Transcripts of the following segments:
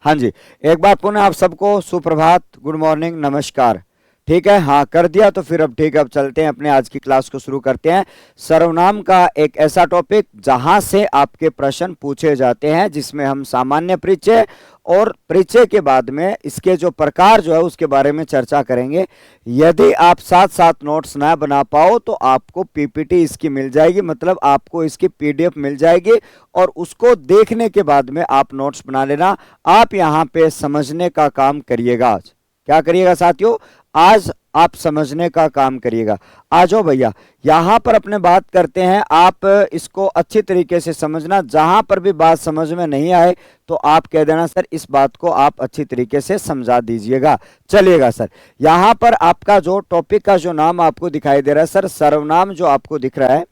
हाँ जी, एक बार पुनः आप सबको सुप्रभात, गुड मॉर्निंग, नमस्कार। ठीक है, हाँ कर दिया तो फिर अब ठीक है, अब चलते हैं अपने आज की क्लास को शुरू करते हैं। सर्वनाम का एक ऐसा टॉपिक जहां से आपके प्रश्न पूछे जाते हैं, जिसमें हम सामान्य परिचय और परिचय के बाद में इसके जो प्रकार जो है उसके बारे में चर्चा करेंगे। यदि आप साथ साथ नोट्स ना बना पाओ तो आपको पीपीटी इसकी मिल जाएगी, मतलब आपको इसकी पीडीएफ मिल जाएगी और उसको देखने के बाद में आप नोट्स बना लेना। आप यहाँ पे समझने का काम करिएगा। आज क्या करिएगा साथियों? आज आप समझने का काम करिएगा। आ जाओ भैया, यहां पर अपने बात करते हैं। आप इसको अच्छी तरीके से समझना, जहां पर भी बात समझ में नहीं आए तो आप कह देना सर इस बात को आप अच्छी तरीके से समझा दीजिएगा। चलिएगा सर, यहां पर आपका जो टॉपिक का जो नाम आपको दिखाई दे रहा है सर, सर्वनाम जो आपको दिख रहा है,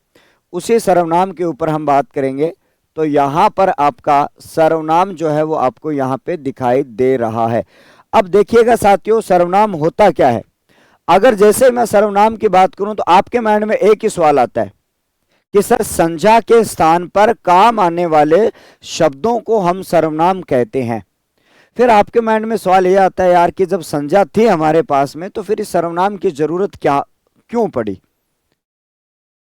उसी सर्वनाम के ऊपर हम बात करेंगे। तो यहां पर आपका सर्वनाम जो है वो आपको यहां पे दिखाई दे रहा है। अब देखिएगा साथियों, सर्वनाम होता क्या है। अगर जैसे मैं सर्वनाम की बात करूं तो आपके माइंड में एक ही सवाल आता है कि सर संज्ञा के स्थान पर काम आने वाले शब्दों को हम सर्वनाम कहते हैं। फिर आपके माइंड में सवाल ये आता है यार कि जब संज्ञा थी हमारे पास में तो फिर इस सर्वनाम की जरूरत क्यों पड़ी,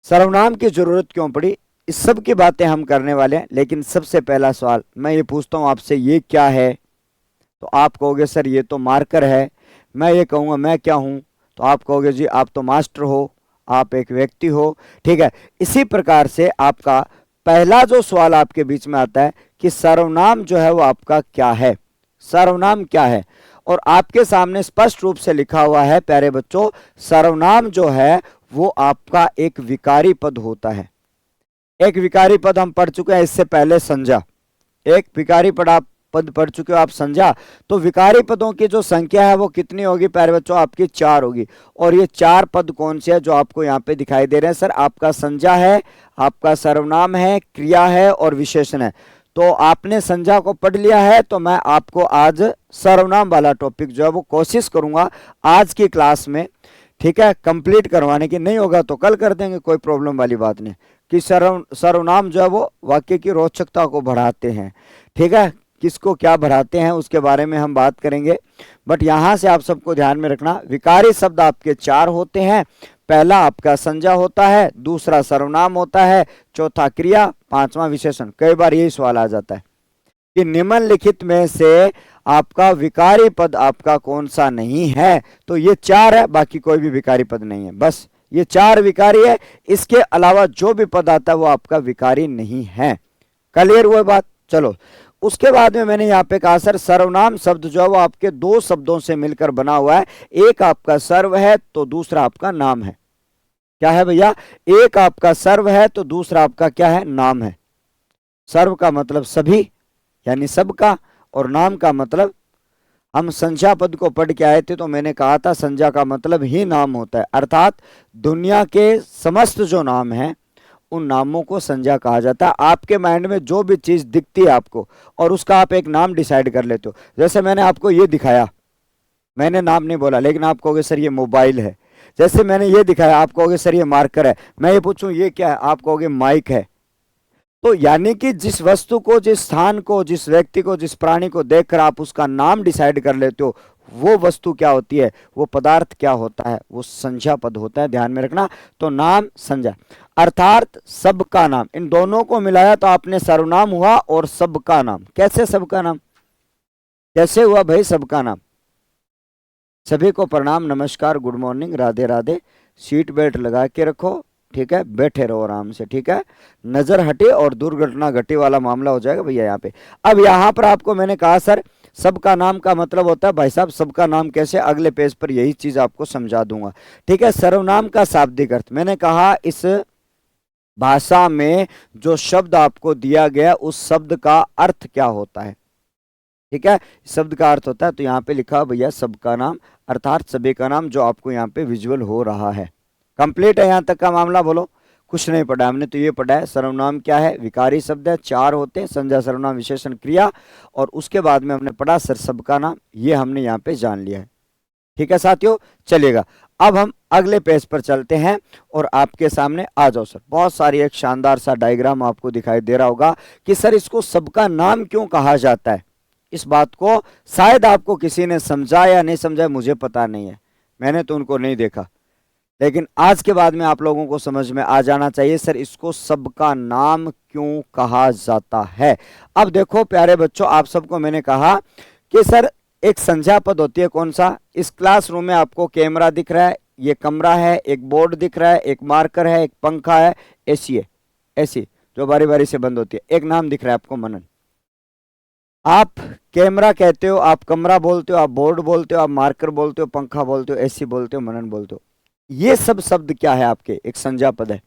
सर्वनाम की जरूरत क्यों पड़ी। इस सब की बातें हम करने वाले हैं। लेकिन सबसे पहला सवाल मैं ये पूछता हूं आपसे, ये क्या है? तो आप कहोगे सर ये तो मार्कर है। मैं ये कहूँगा मैं क्या हूँ? तो आप कहोगे जी आप तो मास्टर हो, आप एक व्यक्ति हो। ठीक है, इसी प्रकार से आपका पहला जो सवाल आपके बीच में आता है कि सर्वनाम जो है वो आपका क्या है, सर्वनाम क्या है। और आपके सामने स्पष्ट रूप से लिखा हुआ है प्यारे बच्चों, सर्वनाम जो है वो आपका एक विकारी पद होता है। एक विकारी पद हम पढ़ चुके हैं इससे पहले, संज्ञा। एक विकारी पद पढ़ चुके हो आप, संज्ञा। तो विकारी पदों की जो संख्या है वो कितनी होगी प्यारे बच्चों? आपकी 4 होगी। और ये 4 पद कौन से है जो आपको यहाँ पे दिखाई दे रहे हैं? सर आपका संज्ञा है, आपका सर्वनाम है, क्रिया है और विशेषण है। तो आपने संज्ञा को पढ़ लिया है, तो मैं आपको आज सर्वनाम वाला टॉपिक जो है वो कोशिश करूंगा आज की क्लास में, ठीक है, कंप्लीट करवाने की। नहीं होगा तो कल कर देंगे, कोई प्रॉब्लम वाली बात नहीं। कि सर्वनाम जो है वो वाक्य की रोचकता को बढ़ाते हैं। ठीक है, किसको क्या बढ़ाते हैं उसके बारे में हम बात करेंगे। बट यहां से आप सबको ध्यान में रखना, विकारी शब्द आपके 4 होते हैं। पहला आपका संज्ञा होता है, दूसरा सर्वनाम होता है, चौथा क्रिया, पांचवा विशेषण। कई बार यही सवाल आ जाता है कि निम्नलिखित में से आपका विकारी पद आपका कौन सा नहीं है? तो ये 4 है, बाकी कोई भी विकारी पद नहीं है। बस ये 4 विकारी है, इसके अलावा जो भी पद आता है वो आपका विकारी नहीं है। क्लियर हुआ बात? चलो, उसके बाद में मैंने यहाँ पे कहा सर सर्वनाम शब्द जो है वो आपके 2 शब्दों से मिलकर बना हुआ है। एक आपका सर्व है तो दूसरा आपका नाम है। क्या है भैया? एक आपका सर्व है तो दूसरा आपका क्या है? नाम है। सर्व का मतलब सभी यानी सबका, और नाम का मतलब, हम संज्ञा पद को पढ़ के आए थे तो मैंने कहा था संज्ञा का मतलब ही नाम होता है। अर्थात दुनिया के समस्त जो नाम हैं उन नामों को संज्ञा कहा जाता है। आपके माइंड में जो भी चीज दिखती है आपको और उसका आप एक नाम डिसाइड कर लेते हो। जैसे मैंने आपको ये दिखाया, मैंने नाम नहीं बोला, लेकिन आप कहोगे सर ये मोबाइल है। जैसे मैंने ये दिखाया, आप कहोगे सर ये मार्कर है। मैं ये पूछूं ये क्या है, आप कहोगे माइक है। तो यानी कि जिस वस्तु को, जिस स्थान को, जिस व्यक्ति को, जिस प्राणी को देखकर आप उसका नाम डिसाइड कर लेते हो, वो वस्तु क्या होती है, वो पदार्थ क्या होता है? वो संज्ञा पद होता है। ध्यान में रखना। तो नाम, संज्ञा, अर्थात सबका नाम, इन दोनों को मिलाया तो आपने सर्वनाम हुआ और सबका नाम। कैसे सबका नाम? कैसे हुआ भाई सबका नाम? सभी को प्रणाम, नमस्कार, good morning, Radhe Radhe. Seat belt लगा के रखो, ठीक है, बैठे रहो आराम से, ठीक है। नजर हटे और दुर्घटना घटे वाला मामला हो जाएगा भैया यहाँ पे। अब यहाँ पर आपको मैंने कहा सर सबका नाम का मतलब होता है, भाई साहब सबका नाम कैसे? अगले पेज पर यही चीज आपको समझा दूंगा, ठीक है। सर्वनाम का शाब्दिक अर्थ मैंने कहा, इस भाषा में जो शब्द आपको दिया गया उस शब्द का अर्थ क्या होता है, ठीक है। शब्द का अर्थ होता है, तो यहाँ पे लिखा भैया सबका नाम, अर्थात सभी का नाम, जो आपको यहाँ पे विजुअल हो रहा है। कंप्लीट है यहाँ तक का मामला? बोलो, कुछ नहीं पढ़ा हमने तो ये पढ़ा है सर्वनाम क्या है, विकारी शब्द है, 4 होते हैं, संज्ञा, सर्वनाम, विशेषण, क्रिया। और उसके बाद में हमने पढ़ा सर सबका नाम, ये हमने यहाँ पे जान लिया है। ठीक है साथियों, चलिएगा अब हम अगले पेज पर चलते हैं और आपके सामने आ जाओ सर। बहुत सारी एक शानदार सा डायग्राम आपको दिखाई दे रहा होगा कि सर इसको सबका नाम क्यों कहा जाता है। इस बात को शायद आपको किसी ने समझा या नहीं समझा, मुझे पता नहीं है, मैंने तो उनको नहीं देखा, लेकिन आज के बाद में आप लोगों को समझ में आ जाना चाहिए सर इसको सबका नाम क्यों कहा जाता है। अब देखो प्यारे बच्चों, आप सबको मैंने कहा कि सर एक संज्ञा पद होती है, कौन सा? इस क्लासरूम में आपको कैमरा दिख रहा है, ये कमरा है, एक बोर्ड दिख रहा है, एक मार्कर है, एक पंखा है, एसी है, एसी जो बारी बारी से बंद होती है, एक नाम दिख रहा है आपको मनन। आप कैमरा कहते हो, आप कमरा बोलते हो, आप बोर्ड बोलते हो, आप मार्कर बोलते हो, पंखा बोलते हो, एसी बोलते हो, मनन बोलते हो, ये सब शब्द क्या है? आपके एक संज्ञा पद है,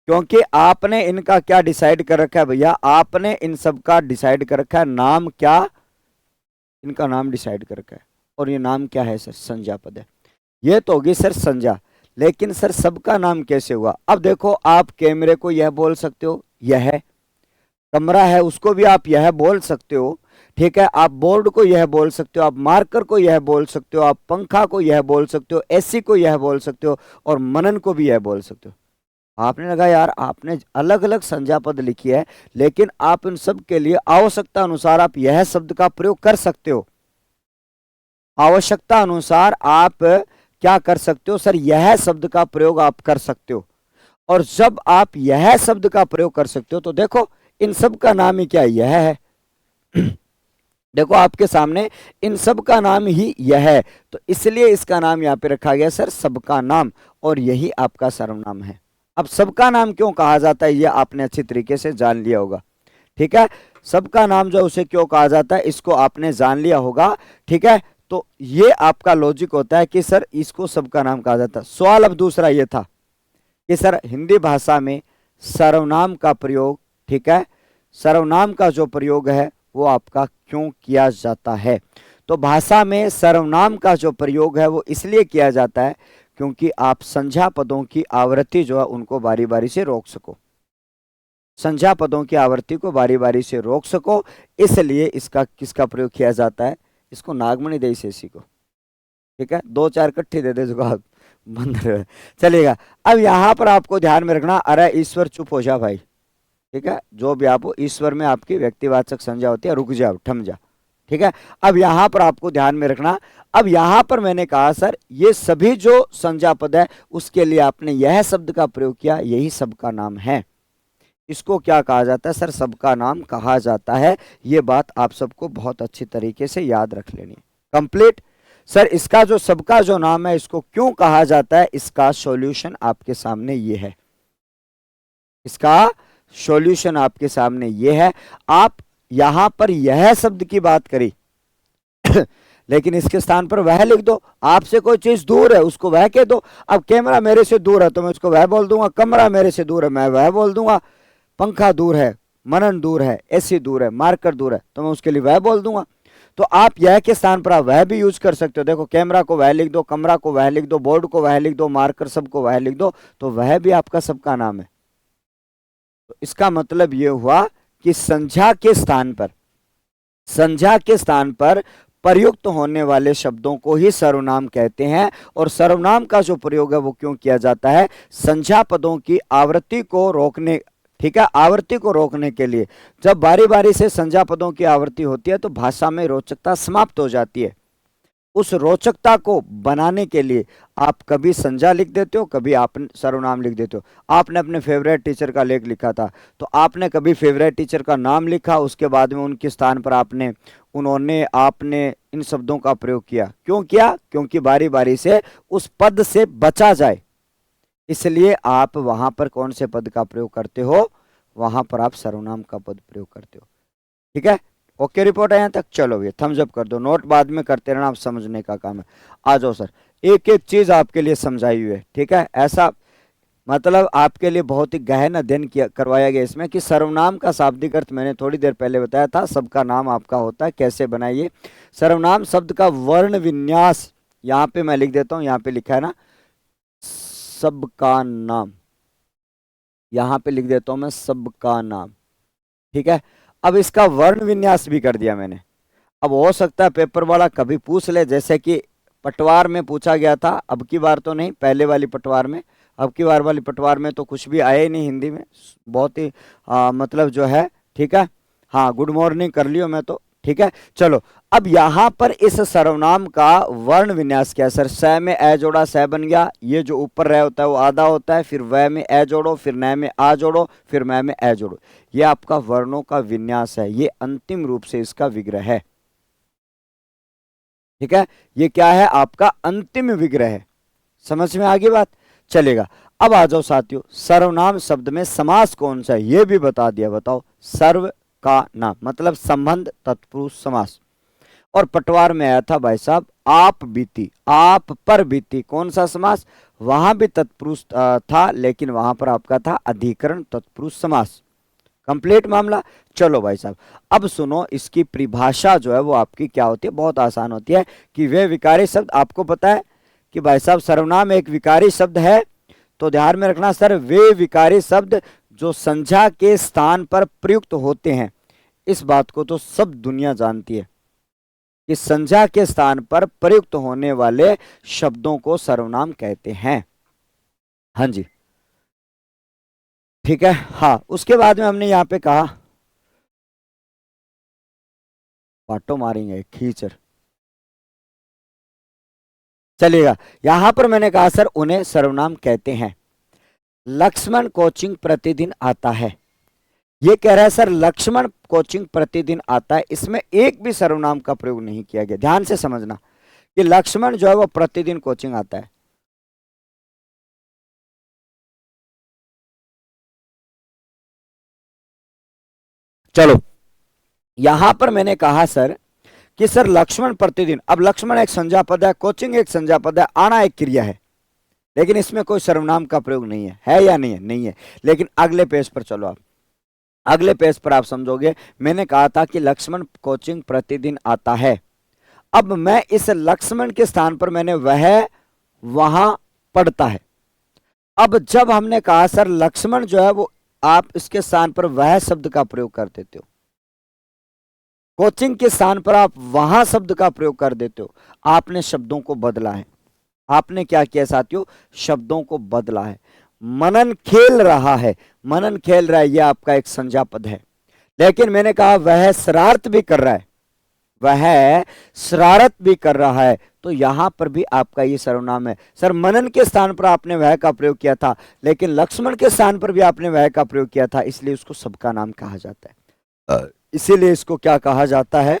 क्योंकि आपने इनका क्या डिसाइड कर रखा है भैया? आपने इन सब का डिसाइड कर रखा है नाम, क्या इनका नाम डिसाइड कर रखा है, और ये नाम क्या है सर? संज्ञा पद है। ये तो होगी सर संज्ञा, लेकिन सर सबका नाम कैसे हुआ? अब देखो, आप कैमरे को यह बोल सकते हो, यह कमरा है उसको भी आप यह बोल सकते हो, ठीक है, आप बोर्ड को यह बोल सकते हो, आप मार्कर को यह बोल सकते हो, आप पंखा को यह बोल सकते हो, एसी को यह बोल सकते हो, और मनन को भी यह बोल सकते हो। आपने लगा यार आपने अलग अलग संज्ञा पद लिखी है, लेकिन आप इन सब के लिए आवश्यकता अनुसार आप यह शब्द का प्रयोग कर सकते हो। आवश्यकता अनुसार आप क्या कर सकते हो सर? यह शब्द का प्रयोग आप कर सकते हो। और जब आप यह शब्द का प्रयोग कर सकते हो तो देखो इन सब का नाम ही क्या? यह है। देखो आपके सामने इन सब का नाम ही यह है, तो इसलिए इसका नाम यहाँ पे रखा गया सर सबका नाम, और यही आपका सर्वनाम है। अब सबका नाम क्यों कहा जाता है ये आपने अच्छी तरीके से जान लिया होगा, ठीक है। सबका नाम जो उसे क्यों कहा जाता है इसको आपने जान लिया होगा, ठीक है। तो ये आपका लॉजिक होता है कि सर इसको सबका नाम कहा जाता है। सवाल अब दूसरा ये था कि सर हिंदी भाषा में सर्वनाम का प्रयोग, ठीक है, सर्वनाम का जो प्रयोग है वो आपका क्यों किया जाता है? तो भाषा में सर्वनाम का जो प्रयोग है वो इसलिए किया जाता है क्योंकि आप संज्ञा पदों की आवृत्ति जो है उनको बारी बारी से रोक सको, संज्ञा पदों की आवृत्ति को बारी बारी से रोक सको, इसलिए इसका किसका प्रयोग किया जाता है? इसको नागमणि दे शेषी को, ठीक है, 2-4 इकट्ठी दे दे जो आप बंद रहे चलेगा। अब यहां पर आपको ध्यान में रखना, अरे ईश्वर चुप हो जा भाई, ठीक है, जो भी आप हो ईश्वर में आपकी व्यक्तिवाचक संज्ञा होती है, रुक जाओ थम जा, ठीक है। अब यहां पर आपको ध्यान में रखना, अब यहां पर मैंने कहा सर ये सभी जो संज्ञा पद है उसके लिए आपने यह शब्द का प्रयोग किया, यही सबका नाम है। इसको क्या कहा जाता है सर? सबका नाम कहा जाता है। ये बात आप सबको बहुत अच्छी तरीके से याद रख लेनी है। कंप्लीट। सर इसका जो सबका जो नाम है इसको क्यों कहा जाता है, इसका सॉल्यूशन आपके सामने ये है, इसका सॉल्यूशन आपके सामने ये है। आप यहां पर यह शब्द की बात करी लेकिन इसके स्थान पर वह लिख दो। आपसे कोई चीज दूर है उसको वह कह दो। अब कैमरा मेरे से दूर है तो मैं उसको वह बोल दूंगा, कमरा मेरे से दूर है मैं वह बोल दूंगा, पंखा दूर है, मनन दूर है, एसी दूर है, मार्कर दूर है तो मैं उसके लिए वह बोल दूंगा। तो आप यह के स्थान पर आप वह भी यूज कर सकते हो। देखो कैमरा को वह लिख दो, कमरा को वह लिख दो, बोर्ड को वह लिख दो, मार्कर सबको वह लिख दो, तो वह भी आपका सबका नाम है। तो इसका मतलब यह हुआ कि संज्ञा के स्थान पर, संज्ञा के स्थान पर प्रयुक्त होने वाले शब्दों को ही सर्वनाम कहते हैं। और सर्वनाम का जो प्रयोग है वो क्यों किया जाता है? संज्ञा पदों की आवृत्ति को रोकने, ठीक है, आवृत्ति को रोकने के लिए। जब बारी बारी से संज्ञा पदों की आवृत्ति होती है तो भाषा में रोचकता समाप्त हो जाती है। उस रोचकता को बनाने के लिए आप कभी संज्ञा लिख देते हो, कभी आप सर्वनाम लिख देते हो। आपने अपने फेवरेट टीचर का लेख लिखा था तो आपने कभी फेवरेट टीचर का नाम लिखा, उसके बाद में उनके स्थान पर आपने उन्होंने आपने इन शब्दों का प्रयोग किया। क्यों किया? क्योंकि बारी बारी से उस पद से बचा जाए, इसलिए आप वहां पर कौन से पद का प्रयोग करते हो? वहां पर आप सर्वनाम का पद प्रयोग करते हो। ठीक है, ओके रिपोर्ट है यहाँ तक? चलो ये थम्स अप कर दो, नोट बाद में करते रहना, आप समझने का काम है। आ जाओ सर, एक एक चीज आपके लिए समझाई हुई है, ठीक है। ऐसा मतलब आपके लिए बहुत ही गहन अध्ययन किया करवाया गया इसमें कि सर्वनाम का शाब्दिक अर्थ मैंने थोड़ी देर पहले बताया था, सबका नाम आपका होता है, कैसे बनाइए। सर्वनाम शब्द का वर्ण विन्यास यहाँ पे मैं लिख देता हूँ, यहाँ पे लिखा है ना सबका नाम, यहाँ पे लिख देता हूँ मैं सबका नाम, ठीक है। अब इसका वर्ण विन्यास भी कर दिया मैंने। अब हो सकता है पेपर वाला कभी पूछ ले, जैसे कि पटवार में पूछा गया था, अब की बार तो नहीं, पहले वाली पटवार में, अब की बार वाली पटवार में तो कुछ भी आया ही नहीं हिंदी में, बहुत ही मतलब जो है, ठीक है। हाँ गुड मॉर्निंग कर लियो, मैं तो ठीक है, चलो अब यहां पर इस सर्वनाम का वर्ण विन्यास क्या है सर? स में ए जोड़ा स बन गया, ये जो ऊपर रह होता है वो आधा होता है, फिर व में ए जोड़ो, फिर न में आ जोड़ो, फिर मैं में ए जोड़ो, ये आपका वर्णों का विन्यास है, ये अंतिम रूप से इसका विग्रह है। ठीक है, ये क्या है? आपका अंतिम विग्रह है। समझ में आ गई बात? चलेगा। अब आ जाओ साथियों, सर्वनाम शब्द में समास कौन सा है ये भी बता दिया। बताओ, सर्व का नाम मतलब संबंध तत्पुरुष समास। और पटवार में आया था भाई साहब आप बीती, आप पर बीती, कौन सा समास? वहां भी तत्पुरुष था, लेकिन वहां पर आपका था अधिकरण तत्पुरुष समास। कंप्लीट मामला। चलो भाई साहब, अब सुनो, इसकी परिभाषा जो है वो आपकी क्या होती है? बहुत आसान होती है कि वे विकारी शब्द, आपको पता है कि भाई साहब सर्वनाम एक विकारी शब्द है, तो ध्यान में रखना सर, वे विकारी शब्द जो संज्ञा के स्थान पर प्रयुक्त होते हैं। इस बात को तो सब दुनिया जानती है कि संज्ञा के स्थान पर प्रयुक्त होने वाले शब्दों को सर्वनाम कहते हैं। हाँ जी, ठीक है। हाँ, उसके बाद में हमने यहां पे कहा, पाटो मारेंगे खींचर, चलेगा। यहां पर मैंने कहा सर उन्हें सर्वनाम कहते हैं। लक्ष्मण कोचिंग प्रतिदिन आता है, ये कह रहा है सर लक्ष्मण कोचिंग प्रतिदिन आता है, इसमें एक भी सर्वनाम का प्रयोग नहीं किया गया। ध्यान से समझना कि लक्ष्मण जो है वो प्रतिदिन कोचिंग आता है। चलो, यहां पर मैंने कहा सर कि सर लक्ष्मण प्रतिदिन, अब लक्ष्मण एक संज्ञा पद है, कोचिंग एक संज्ञा पद है, आना एक क्रिया है, लेकिन इसमें कोई सर्वनाम का प्रयोग नहीं है या नहीं है? नहीं है। लेकिन अगले पेज पर चलो, आप अगले पेज पर आप समझोगे। मैंने कहा था कि लक्ष्मण कोचिंग प्रतिदिन आता है, अब मैं इस लक्ष्मण के स्थान पर मैंने वह वहां पढ़ता है। अब जब हमने कहा सर लक्ष्मण जो है वो, आप इसके स्थान पर वह शब्द का प्रयोग कर देते हो, कोचिंग के स्थान पर आप वहां शब्द का प्रयोग कर देते हो, आपने शब्दों को बदला है। आपने क्या किया साथियों? शब्दों को बदला है। मनन खेल रहा है, मनन खेल रहा है, यह आपका एक संज्ञा पद है, लेकिन मैंने कहा वह शरारत भी कर रहा है, वह शरारत भी कर रहा है, तो यहां पर भी आपका ये सर्वनाम है। सर मनन के स्थान पर आपने वह का प्रयोग किया था, लेकिन लक्ष्मण के स्थान पर भी आपने वह का प्रयोग किया था, इसलिए उसको सबका नाम कहा जाता है। इसीलिए इसको क्या कहा जाता है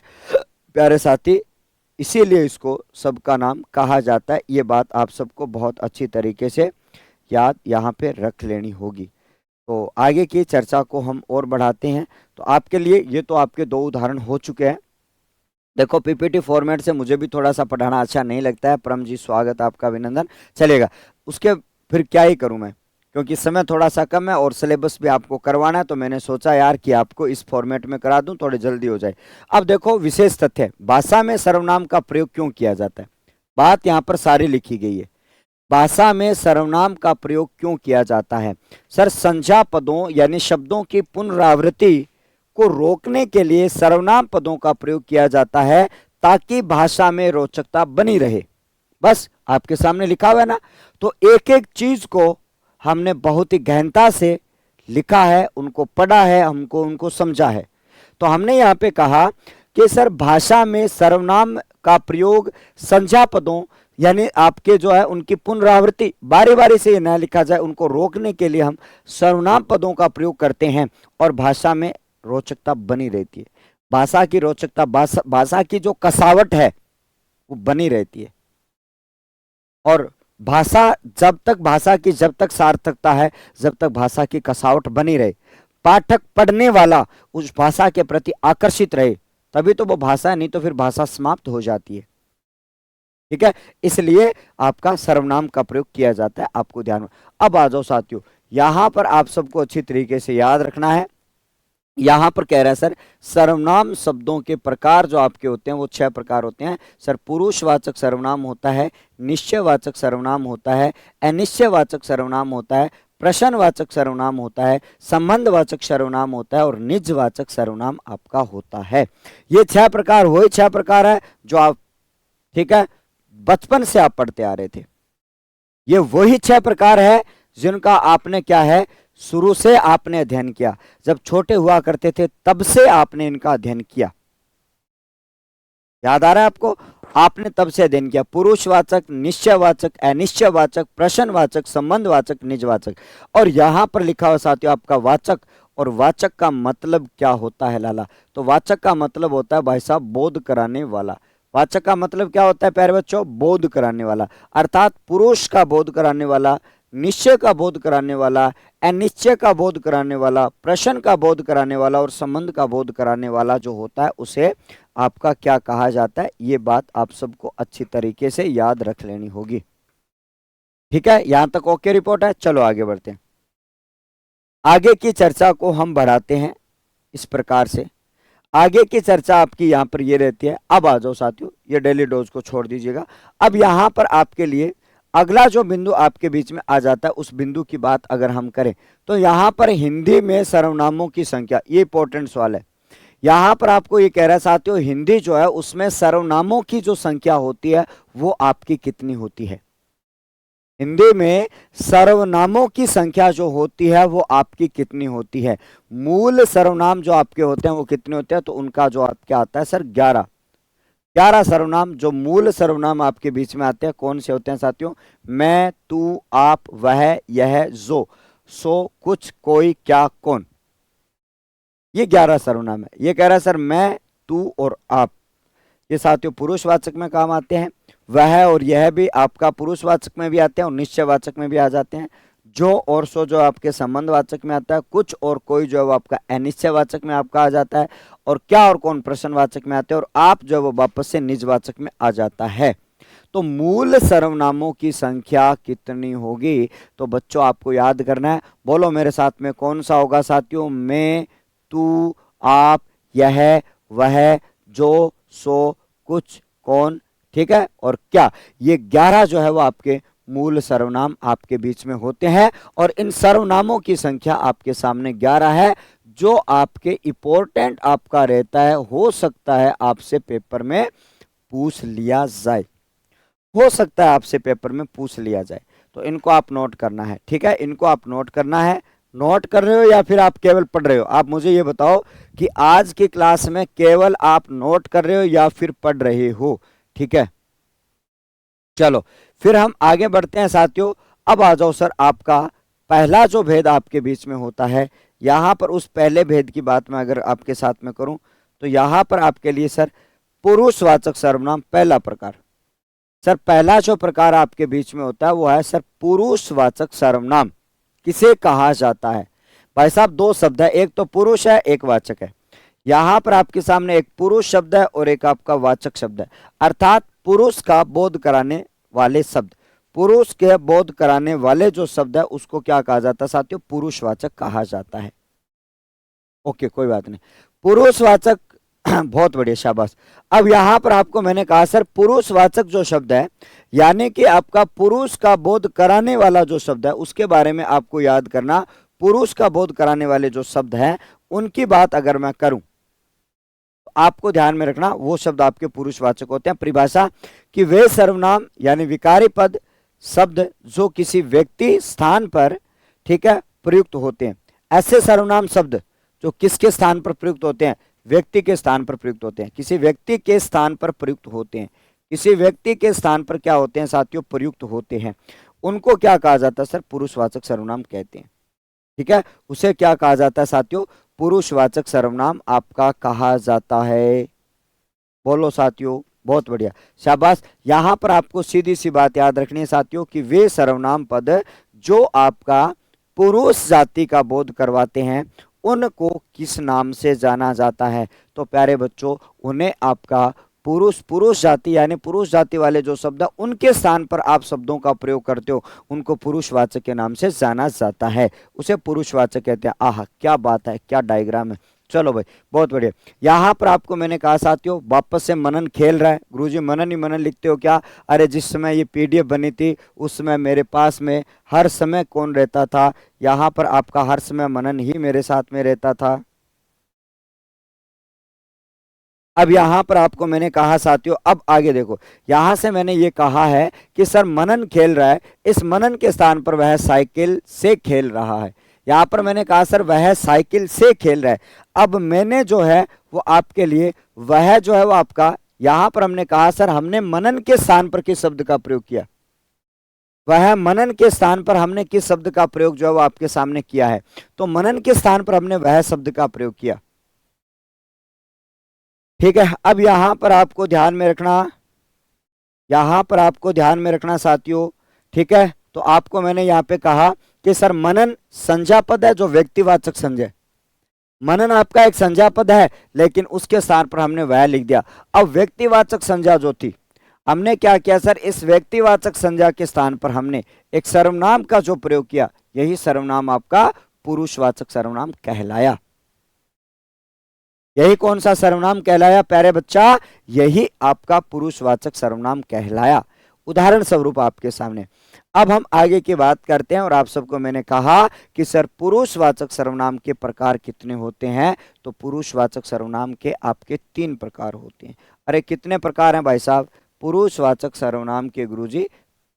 प्यारे साथी? इसीलिए इसको सबका नाम कहा जाता है। ये बात आप सबको बहुत अच्छी तरीके से याद यहाँ पे रख लेनी होगी। तो आगे की चर्चा को हम और बढ़ाते हैं। तो आपके लिए ये तो आपके दो उदाहरण हो चुके हैं। देखो, पीपीटी फॉर्मेट से मुझे भी थोड़ा सा पढ़ाना अच्छा नहीं लगता है। परम जी स्वागत, आपका अभिनंदन। चलेगा, उसके फिर क्या ही करूं मैं, क्योंकि समय थोड़ा सा कम है और सिलेबस भी आपको करवाना है, तो मैंने सोचा यार कि आपको इस फॉर्मेट में करा दूं, थोड़ी जल्दी हो जाए। अब देखो, विशेष तथ्य, भाषा में सर्वनाम का प्रयोग क्यों किया जाता है, बात यहाँ पर सारी लिखी गई है। भाषा में सर्वनाम का प्रयोग क्यों किया जाता है? सर संज्ञा पदों यानी शब्दों की पुनरावृत्ति को रोकने के लिए सर्वनाम पदों का प्रयोग किया जाता है, ताकि भाषा में रोचकता बनी रहे। बस आपके सामने लिखा हुआ है ना, तो एक एक चीज को हमने बहुत ही गहनता से लिखा है, उनको पढ़ा है, हमको उनको समझा है। तो हमने यहाँ पे कहा कि सर भाषा में सर्वनाम का प्रयोग संज्ञा पदों यानी आपके जो है उनकी पुनरावृत्ति बारी बारी से न लिखा जाए, उनको रोकने के लिए हम सर्वनाम पदों का प्रयोग करते हैं, और भाषा में रोचकता बनी रहती है। भाषा की रोचकता, भाषा की जो कसावट है वो बनी रहती है। और भाषा भाषा की जब तक सार्थकता है, जब तक भाषा की कसावट बनी रहे, पाठक पढ़ने वाला उस भाषा के प्रति आकर्षित रहे, तभी तो वो भाषा है, नहीं तो फिर भाषा समाप्त हो जाती है। ठीक है, इसलिए आपका सर्वनाम का प्रयोग किया जाता है, आपको ध्यान में। अब आ जाओ साथियों, यहां पर आप सबको अच्छी तरीके से याद रखना है। यहां पर कह रहा है सर सर्वनाम शब्दों के प्रकार जो आपके होते हैं वो 6 प्रकार होते हैं। सर पुरुषवाचक सर्वनाम होता है, निश्चयवाचक सर्वनाम होता है, अनिश्चयवाचक सर्वनाम होता है, प्रश्नवाचक सर्वनाम होता है, संबंधवाचक सर्वनाम होता है, और निजवाचक सर्वनाम आपका होता है। ये 6 प्रकार वही 6 प्रकार है जो आप, ठीक है, बचपन से आप पढ़ते आ रहे थे। ये वही 6 प्रकार है जिनका आपने क्या है, शुरू से आपने अध्ययन किया, जब छोटे हुआ करते थे तब से आपने इनका अध्ययन किया। याद आ रहा है आपको? आपने तब से अध्ययन किया पुरुषवाचक, निश्चयवाचक, अनिश्चयवाचक, प्रश्नवाचक, संबंधवाचक, निजवाचक। और यहां पर लिखा हुआ साथियों आपका वाचक। और वाचक का मतलब क्या होता है लाला? तो वाचक का मतलब होता है भाई साहब बोध कराने वाला। वाचक का मतलब क्या होता है प्यारे बच्चों? बोध कराने वाला। अर्थात पुरुष का बोध कराने वाला, निश्चय का बोध कराने वाला, अनिश्चय का बोध कराने वाला, प्रश्न का बोध कराने वाला और संबंध का बोध कराने वाला जो होता है उसे आपका क्या कहा जाता है? ये बात आप सबको अच्छी तरीके से याद रख लेनी होगी। ठीक है, यहां तक ओके रिपोर्ट है? चलो आगे बढ़ते हैं। आगे की चर्चा को हम बढ़ाते हैं इस प्रकार से। आगे की चर्चा आपकी यहां पर ये रहती है। अब आ जाओ साथियों, ये डेली डोज को छोड़ दीजिएगा। अब यहां पर आपके लिए अगला जो बिंदु आपके बीच में आ जाता है, उस बिंदु की बात अगर हम करें तो यहां पर हिंदी में सर्वनामों की संख्या, ये इंपॉर्टेंट सवाल है। यहां पर आपको ये कह रहा है साथियों, हिंदी जो है उसमें सर्वनामों की जो संख्या होती है वो आपकी कितनी होती है? हिंदी में सर्वनामों की संख्या जो होती है वो आपकी कितनी होती है? मूल सर्वनाम जो आपके होते हैं वो कितने होते हैं? तो उनका जो आपके आता है सर 11। 11 सर्वनाम जो मूल सर्वनाम आपके बीच में आते हैं कौन से होते हैं साथियों? मैं, तू, आप, वह, यह, जो, सो, कुछ, कोई, क्या, कौन। ये 11 सर्वनाम है। ये कह रहा है सर मैं, तू और आप, ये साथियों पुरुषवाचक में काम आते हैं। वह और यह भी आपका पुरुषवाचक में भी आते हैं और निश्चयवाचक में भी आ जाते हैं। जो और सो जो आपके संबंधवाचक में आता है। कुछ और कोई जो है वो आपका अनिश्चयवाचक में आपका आ जाता है। और क्या और कौन प्रश्नवाचक में आते हैं। और आप जो है वो वापस से निजवाचक में आ जाता है। तो मूल सर्वनामों की संख्या कितनी होगी? तो बच्चों आपको याद करना है। बोलो मेरे साथ में, कौन सा होगा साथियों? मैं, तू, आप, यह, वह, जो, सो, कुछ, कौन, ठीक है, और क्या। ये 11 जो है वो आपके मूल सर्वनाम आपके बीच में होते हैं। और इन सर्वनामों की संख्या आपके सामने 11 है, जो आपके इंपॉर्टेंट आपका रहता है। हो सकता है आपसे पेपर में पूछ लिया जाए, हो सकता है आपसे पेपर में पूछ लिया जाए। तो इनको आप नोट करना है। ठीक है, इनको आप नोट करना है। नोट कर रहे हो या फिर आप केवल पढ़ रहे हो? आप मुझे ये बताओ कि आज की क्लास में केवल आप नोट कर रहे हो या फिर पढ़ रहे हो? ठीक है, चलो फिर हम आगे बढ़ते हैं साथियों। अब आ जाओ सर, आपका पहला जो भेद आपके बीच में होता है, यहां पर उस पहले भेद की बात मैं अगर आपके साथ में करूं तो यहां पर आपके लिए सर पुरुषवाचक सर्वनाम पहला प्रकार। सर पहला जो प्रकार आपके बीच में होता है वो है सर पुरुषवाचक सर्वनाम। किसे कहा जाता है? भाई साहब दो शब्द है, एक तो पुरुष है एक वाचक है। यहां पर आपके सामने एक पुरुष शब्द है और एक आपका वाचक शब्द है। अर्थात पुरुष का बोध कराने वाले शब्द, पुरुष के बोध कराने वाले जो शब्द है उसको क्या कहा जाता है साथियों? पुरुषवाचक कहा जाता है। ओके, कोई बात नहीं, पुरुषवाचक बहुत बढ़िया, शाबाश। अब यहां पर आपको मैंने कहा सर पुरुषवाचक जो शब्द है, यानी कि आपका पुरुष का बोध कराने वाला जो शब्द है उसके बारे में आपको याद करना। पुरुष का बोध कराने वाले जो शब्द हैं उनकी बात अगर मैं करूं तो आपको ध्यान में रखना वो शब्द आपके पुरुषवाचक होते हैं। परिभाषा कि वे सर्वनाम यानी विकारी पद शब्द जो किसी व्यक्ति स्थान पर, ठीक है, प्रयुक्त होते हैं। ऐसे सर्वनाम शब्द जो किसके स्थान पर प्रयुक्त होते हैं? व्यक्ति के स्थान पर प्रयुक्त होते हैं। किसी व्यक्ति के स्थान पर प्रयुक्त होते हैं। किसी व्यक्ति के स्थान पर क्या होते हैं साथियों? प्रयुक्त होते हैं। उनको क्या कहा जाता है सर? पुरुषवाचक सर्वनाम कहते हैं। ठीक है, उसे क्या कहा जाता है साथियों? पुरुषवाचक सर्वनाम आपका कहा जाता है। बोलो साथियों, बहुत बढ़िया, शाबाश। यहां पर आपको सीधी सी बात याद रखनी है साथियों कि वे सर्वनाम पद जो आपका पुरुष जाति का बोध करवाते हैं उनको किस नाम से जाना जाता है? तो प्यारे बच्चों उन्हें आपका पुरुष जाति यानी पुरुष जाति वाले जो शब्द है उनके स्थान पर आप शब्दों का प्रयोग करते हो उनको पुरुषवाचक के नाम से जाना जाता है। उसे पुरुषवाचक कहते हैं। आह क्या बात है, क्या डायग्राम है। चलो भाई बहुत बढ़िया। यहाँ पर आपको मैंने कहा साथियों वापस से मनन खेल रहा है। गुरुजी मनन ही मनन लिखते हो क्या? अरे जिस समय ये पीडीएफ बनी थी उस समय मेरे पास में हर समय कौन रहता था? यहाँ पर आपका हर समय मनन ही मेरे साथ में रहता था। अब यहां पर आपको मैंने कहा साथियों, अब आगे देखो, यहां से मैंने ये कहा है कि सर मनन खेल रहा है, इस मनन के स्थान पर वह साइकिल से खेल रहा है। यहां पर मैंने कहा सर वह साइकिल से खेल रहा है। अब मैंने जो है वो आपके लिए वह जो है वो आपका यहां पर हमने कहा सर हमने मनन के स्थान पर किस शब्द का प्रयोग किया, वह मनन के स्थान पर हमने किस शब्द का प्रयोग जो है वो आपके सामने किया है, तो मनन के स्थान पर हमने वह शब्द का प्रयोग किया। ठीक है, अब यहां पर आपको ध्यान में रखना, यहां पर आपको ध्यान में रखना साथियों। ठीक है, तो आपको मैंने यहां पे कहा कि सर मनन संज्ञा पद है जो व्यक्तिवाचक संज्ञा है। मनन आपका एक संज्ञा पद है लेकिन उसके स्थान पर हमने वह लिख दिया। अब व्यक्तिवाचक संज्ञा जो थी हमने क्या किया सर, इस व्यक्तिवाचक संज्ञा के स्थान पर हमने एक सर्वनाम का जो प्रयोग किया, यही सर्वनाम आपका पुरुषवाचक सर्वनाम कहलाया। यही कौन सा सर्वनाम कहलाया प्यारे बच्चा, यही आपका पुरुषवाचक सर्वनाम कहलाया। उदाहरण स्वरूप आपके सामने अब हम आगे की बात करते हैं। और आप सबको मैंने कहा कि सर पुरुषवाचक सर्वनाम के प्रकार कितने होते हैं, तो पुरुषवाचक सर्वनाम के आपके 3 प्रकार होते हैं। अरे कितने प्रकार हैं भाई साहब, पुरुषवाचक सर्वनाम के गुरुजी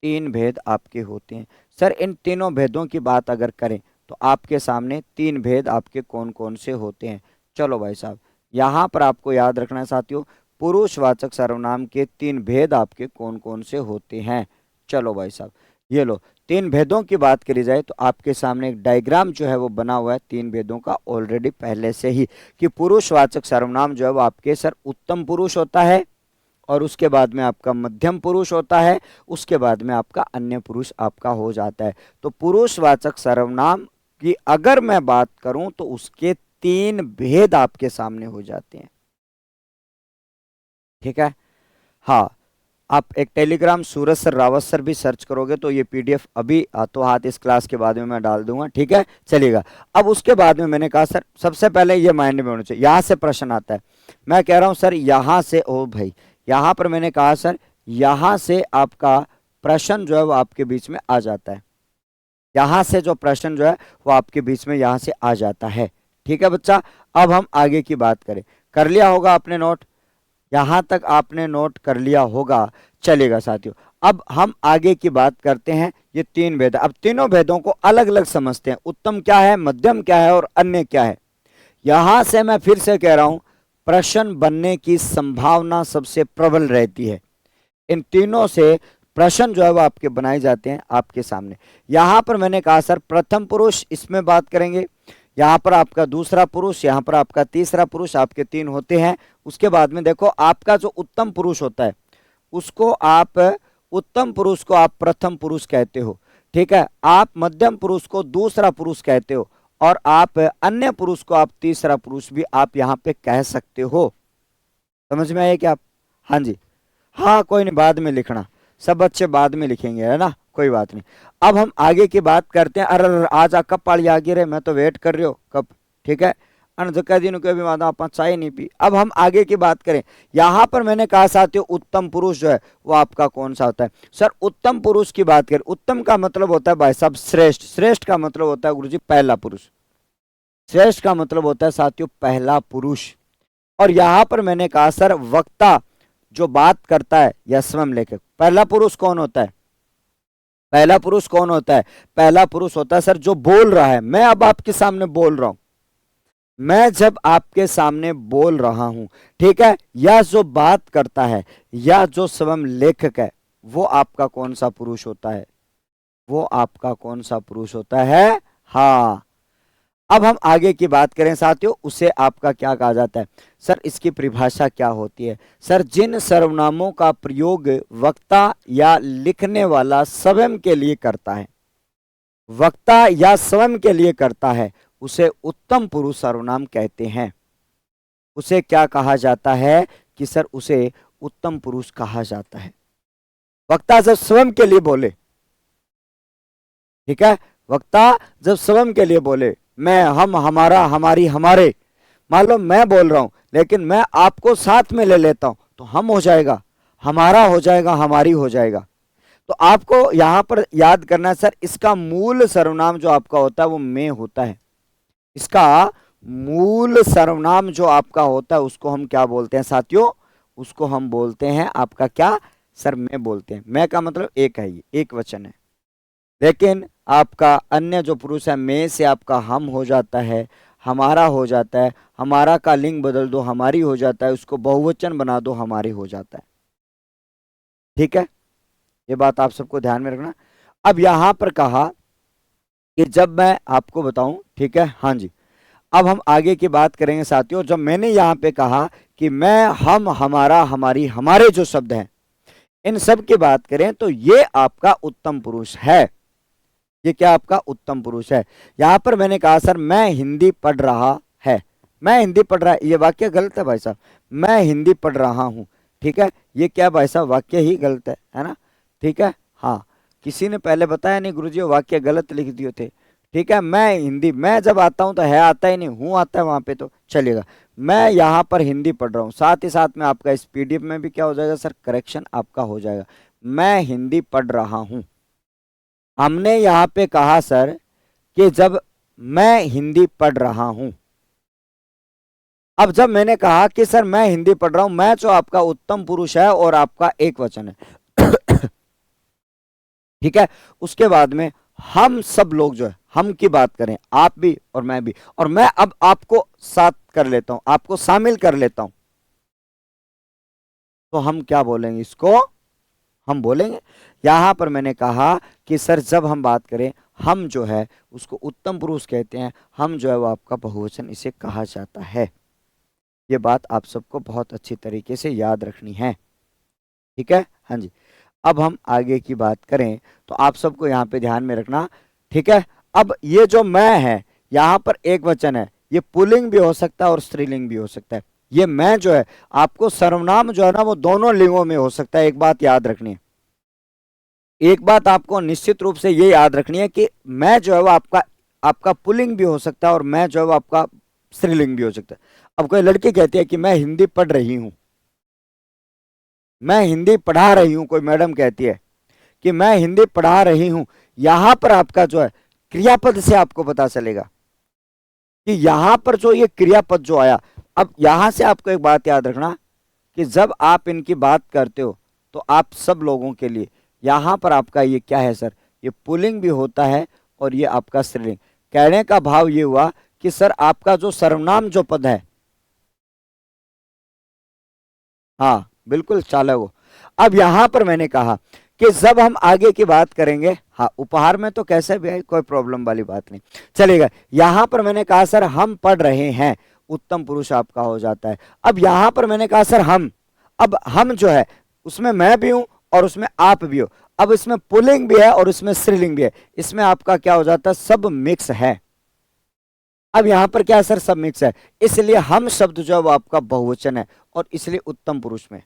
3 भेद आपके होते हैं। सर इन तीनों भेदों की बात अगर करें तो आपके सामने 3 भेद आपके कौन कौन से होते हैं। चलो भाई साहब, यहां पर आपको याद रखना है साथियों, पुरुषवाचक सर्वनाम के 3 भेद आपके कौन कौन से होते हैं। चलो भाई साहब, ये लो 3 भेदों की बात करी जाए तो आपके सामने एक डायग्राम जो है वो बना हुआ है 3 भेदों का ऑलरेडी पहले से ही, कि पुरुषवाचक सर्वनाम जो है वो आपके सर उत्तम पुरुष होता है, और उसके बाद में आपका मध्यम पुरुष होता है, उसके बाद में आपका अन्य पुरुष आपका हो जाता है। तो पुरुषवाचक सर्वनाम की अगर मैं बात करूं तो उसके 3 भेद आपके सामने हो जाते हैं। ठीक है, हाँ, आप एक टेलीग्राम सूरज सर रावत सर भी सर्च करोगे तो ये पीडीएफ अभी हाथों हाथ इस क्लास के बाद में मैं डाल दूंगा। ठीक है, चलिएगा। अब उसके बाद में मैंने कहा सर सबसे पहले ये माइंड में होना चाहिए, यहां से प्रश्न आता है। मैं कह रहा हूं सर यहां से, ओ भाई यहां पर मैंने कहा सर यहां से आपका प्रश्न जो है वो आपके बीच में आ जाता है, यहां से जो प्रश्न जो है वो आपके बीच में यहां से आ जाता है। ठीक है बच्चा, अब हम आगे की बात करें। कर लिया होगा आपने नोट, यहां तक आपने नोट कर लिया होगा। चलेगा साथियों, अब हम आगे की बात करते हैं। ये 3 भेद, अब तीनों भेदों को अलग अलग समझते हैं। उत्तम क्या है, मध्यम क्या है और अन्य क्या है। यहां से मैं फिर से कह रहा हूं, प्रश्न बनने की संभावना सबसे प्रबल रहती है। इन तीनों से प्रश्न जो है वो आपके बनाए जाते हैं आपके सामने। यहां पर मैंने कहा सर प्रथम पुरुष, इसमें बात करेंगे। यहाँ पर आपका दूसरा पुरुष, यहाँ पर आपका तीसरा पुरुष, आपके 3 होते हैं। उसके बाद में देखो आपका जो उत्तम पुरुष होता है उसको आप, उत्तम पुरुष को आप प्रथम पुरुष कहते हो। ठीक है, आप मध्यम पुरुष को दूसरा पुरुष कहते हो, और आप अन्य पुरुष को आप तीसरा पुरुष भी आप यहाँ पे कह सकते हो। समझ में आया क्या आप? हाँ जी, हाँ कोई नहीं, बाद में लिखना, सब बच्चे बाद में लिखेंगे, है ना, कोई बात नहीं। अब हम आगे की बात करते हैं। अरे आज कब पाली आ गई रे, मैं तो वेट कर रही हूँ कब। ठीक है, अनजका दिन को भी मादा आप चाय नहीं पी। अब हम आगे की बात करें। यहां पर मैंने कहा साथियों उत्तम पुरुष जो है वो आपका कौन सा होता है। सर उत्तम पुरुष की बात करें, उत्तम का मतलब होता है भाई साहब श्रेष्ठ, श्रेष्ठ का मतलब होता है गुरुजी पहला पुरुष, श्रेष्ठ का मतलब होता है साथियों पहला पुरुष। और यहां पर मैंने कहा सर वक्ता जो बात करता है या स्वयं लेखक, पहला पुरुष कौन होता है, पहला पुरुष कौन होता है, पहला पुरुष होता है सर जो बोल रहा है। मैं अब आपके सामने बोल रहा हूं, मैं जब आपके सामने बोल रहा हूं, ठीक है, या जो बात करता है या जो स्वयं लेखक है, वो आपका कौन सा पुरुष होता है, वो आपका कौन सा पुरुष होता है। हाँ, अब हम आगे की बात करें साथियों, उसे आपका क्या कहा जाता है। सर इसकी परिभाषा क्या होती है। सर जिन सर्वनामों का प्रयोग वक्ता या लिखने वाला स्वयं के लिए करता है, वक्ता या स्वयं के लिए करता है, उसे उत्तम पुरुष सर्वनाम कहते हैं। उसे क्या कहा जाता है कि सर उसे उत्तम पुरुष कहा जाता है। वक्ता जब स्वयं के लिए बोले, ठीक है, वक्ता जब स्वयं के लिए बोले, मैं, हम, हमारा, हमारी, हमारे, मान लो मैं बोल रहा हूं लेकिन मैं आपको साथ में ले लेता हूं तो हम हो जाएगा, हमारा हो जाएगा, हमारी हो जाएगा। तो आपको यहां पर याद करना है सर इसका मूल सर्वनाम जो आपका होता है वो मैं होता है। इसका मूल सर्वनाम जो आपका होता है उसको हम क्या बोलते हैं साथियों, उसको हम बोलते हैं आपका क्या सर, मैं बोलते हैं। मैं का मतलब एक है, ये एक वचन है। लेकिन आपका अन्य जो पुरुष है, मैं से आपका हम हो जाता है, हमारा हो जाता है, हमारा का लिंग बदल दो हमारी हो जाता है, उसको बहुवचन बना दो हमारी हो जाता है। ठीक है, ये बात आप सबको ध्यान में रखना। अब यहां पर कहा कि जब मैं आपको बताऊं, ठीक है, हाँ जी, अब हम आगे की बात करेंगे साथियों। जब मैंने यहां पे कहा कि मैं, हम, हमारा, हमारी, हमारे जो शब्द हैं इन सब की बात करें तो ये आपका उत्तम पुरुष है। ये क्या आपका उत्तम पुरुष है। यहां पर मैंने कहा सर मैं हिंदी पढ़ रहा है, मैं हिंदी पढ़ रहा है, ये वाक्य गलत है भाई साहब। मैं हिंदी पढ़ रहा हूं, ठीक है, ये क्या भाई साहब वाक्य ही गलत है ना। ठीक है, हाँ, किसी ने पहले बताया नहीं गुरुजी वो वाक्य गलत लिख दिए थे। ठीक है, मैं हिंदी, मैं जब आता हूं तो है आता ही नहीं, हूं आता है वहां पे तो चलेगा। मैं यहाँ पर हिंदी पढ़ रहा हूँ, साथ ही साथ में आपका इस पीडीएफ में भी क्या हो जाएगा सर, करेक्शन आपका हो जाएगा। मैं हिंदी पढ़ रहा हूं। हमने यहाँ पे कहा सर कि जब मैं हिंदी पढ़ रहा हूं, अब जब मैंने कहा कि सर मैं हिंदी पढ़ रहा हूं, मैं जो आपका उत्तम पुरुष है और आपका एक वचन है। ठीक है, उसके बाद में हम सब लोग जो है, हम की बात करें, आप भी और मैं भी, और मैं अब आपको साथ कर लेता हूं, आपको शामिल कर लेता हूं, तो हम क्या बोलेंगे इसको, हम बोलेंगे। यहां पर मैंने कहा कि सर जब हम बात करें, हम जो है उसको उत्तम पुरुष कहते हैं, हम जो है वो आपका बहुवचन इसे कहा जाता है। ये बात आप सबको बहुत अच्छी तरीके से याद रखनी है। ठीक है, हाँ जी। अब हम आगे की बात करें तो आप सबको यहाँ पे ध्यान में रखना। ठीक है, अब ये जो मैं है यहाँ पर एक वचन है, ये पुल्लिंग भी हो सकता है और स्त्रीलिंग भी हो सकता है। ये मैं जो है आपको सर्वनाम जो है ना वो दोनों लिंगों में हो सकता है। एक बात याद रखनी है, एक बात आपको निश्चित रूप से ये याद रखनी है कि मैं जो है वो आपका आपका पुल्लिंग भी हो सकता है और मैं जो है वो आपका स्त्रीलिंग भी हो सकता है। अब कोई लड़की कहती है कि मैं हिंदी पढ़ रही हूं, मैं हिंदी पढ़ा रही हूं, कोई मैडम कहती है कि मैं हिंदी पढ़ा रही हूं, यहां पर आपका जो है क्रियापद से आपको पता चलेगा कि यहां पर जो ये क्रियापद जो आया। अब यहां से आपको एक बात याद रखना कि जब आप इनकी बात करते हो तो आप सब लोगों के लिए यहां पर आपका ये क्या है सर, ये पुल्लिंग भी होता है और ये आपका स्त्रीलिंग। कहने का भाव ये हुआ कि सर आपका जो सर्वनाम जो पद है, हाँ बिल्कुल चालक हो। अब यहां पर मैंने कहा कि जब हम आगे की बात करेंगे, हाँ उपहार में तो कैसे भी है, कोई प्रॉब्लम वाली बात नहीं, चलेगा। यहां पर मैंने कहा सर हम पढ़ रहे हैं, उत्तम पुरुष आपका हो जाता है। अब यहां पर मैंने कहा सर हम, अब हम जो है उसमें मैं भी हूं और उसमें आप भी हो। अब इसमें पुल्लिंग भी है और इसमें स्त्रीलिंग भी है, इसमें आपका क्या हो जाता है, सब मिक्स है। अब यहां पर क्या है सर, सब मिक्स है, इसलिए हम शब्द जो है वो आपका बहुवचन है और इसलिए उत्तम पुरुष में।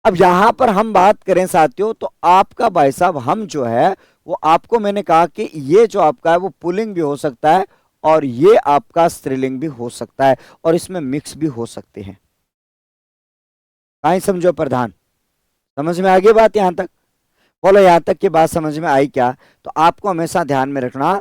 अब यहां पर हम बात करें साथियों तो आपका भाई साहब हम जो है वो आपको मैंने कहा कि ये जो आपका है वो पुल्लिंग भी हो सकता है और ये आपका स्त्रीलिंग भी हो सकता है और इसमें मिक्स भी हो सकते हैं। कहीं समझो प्रधान, समझ में आ गई बात यहां तक, बोलो यहां तक की बात समझ में आई क्या। तो आपको हमेशा ध्यान में रखना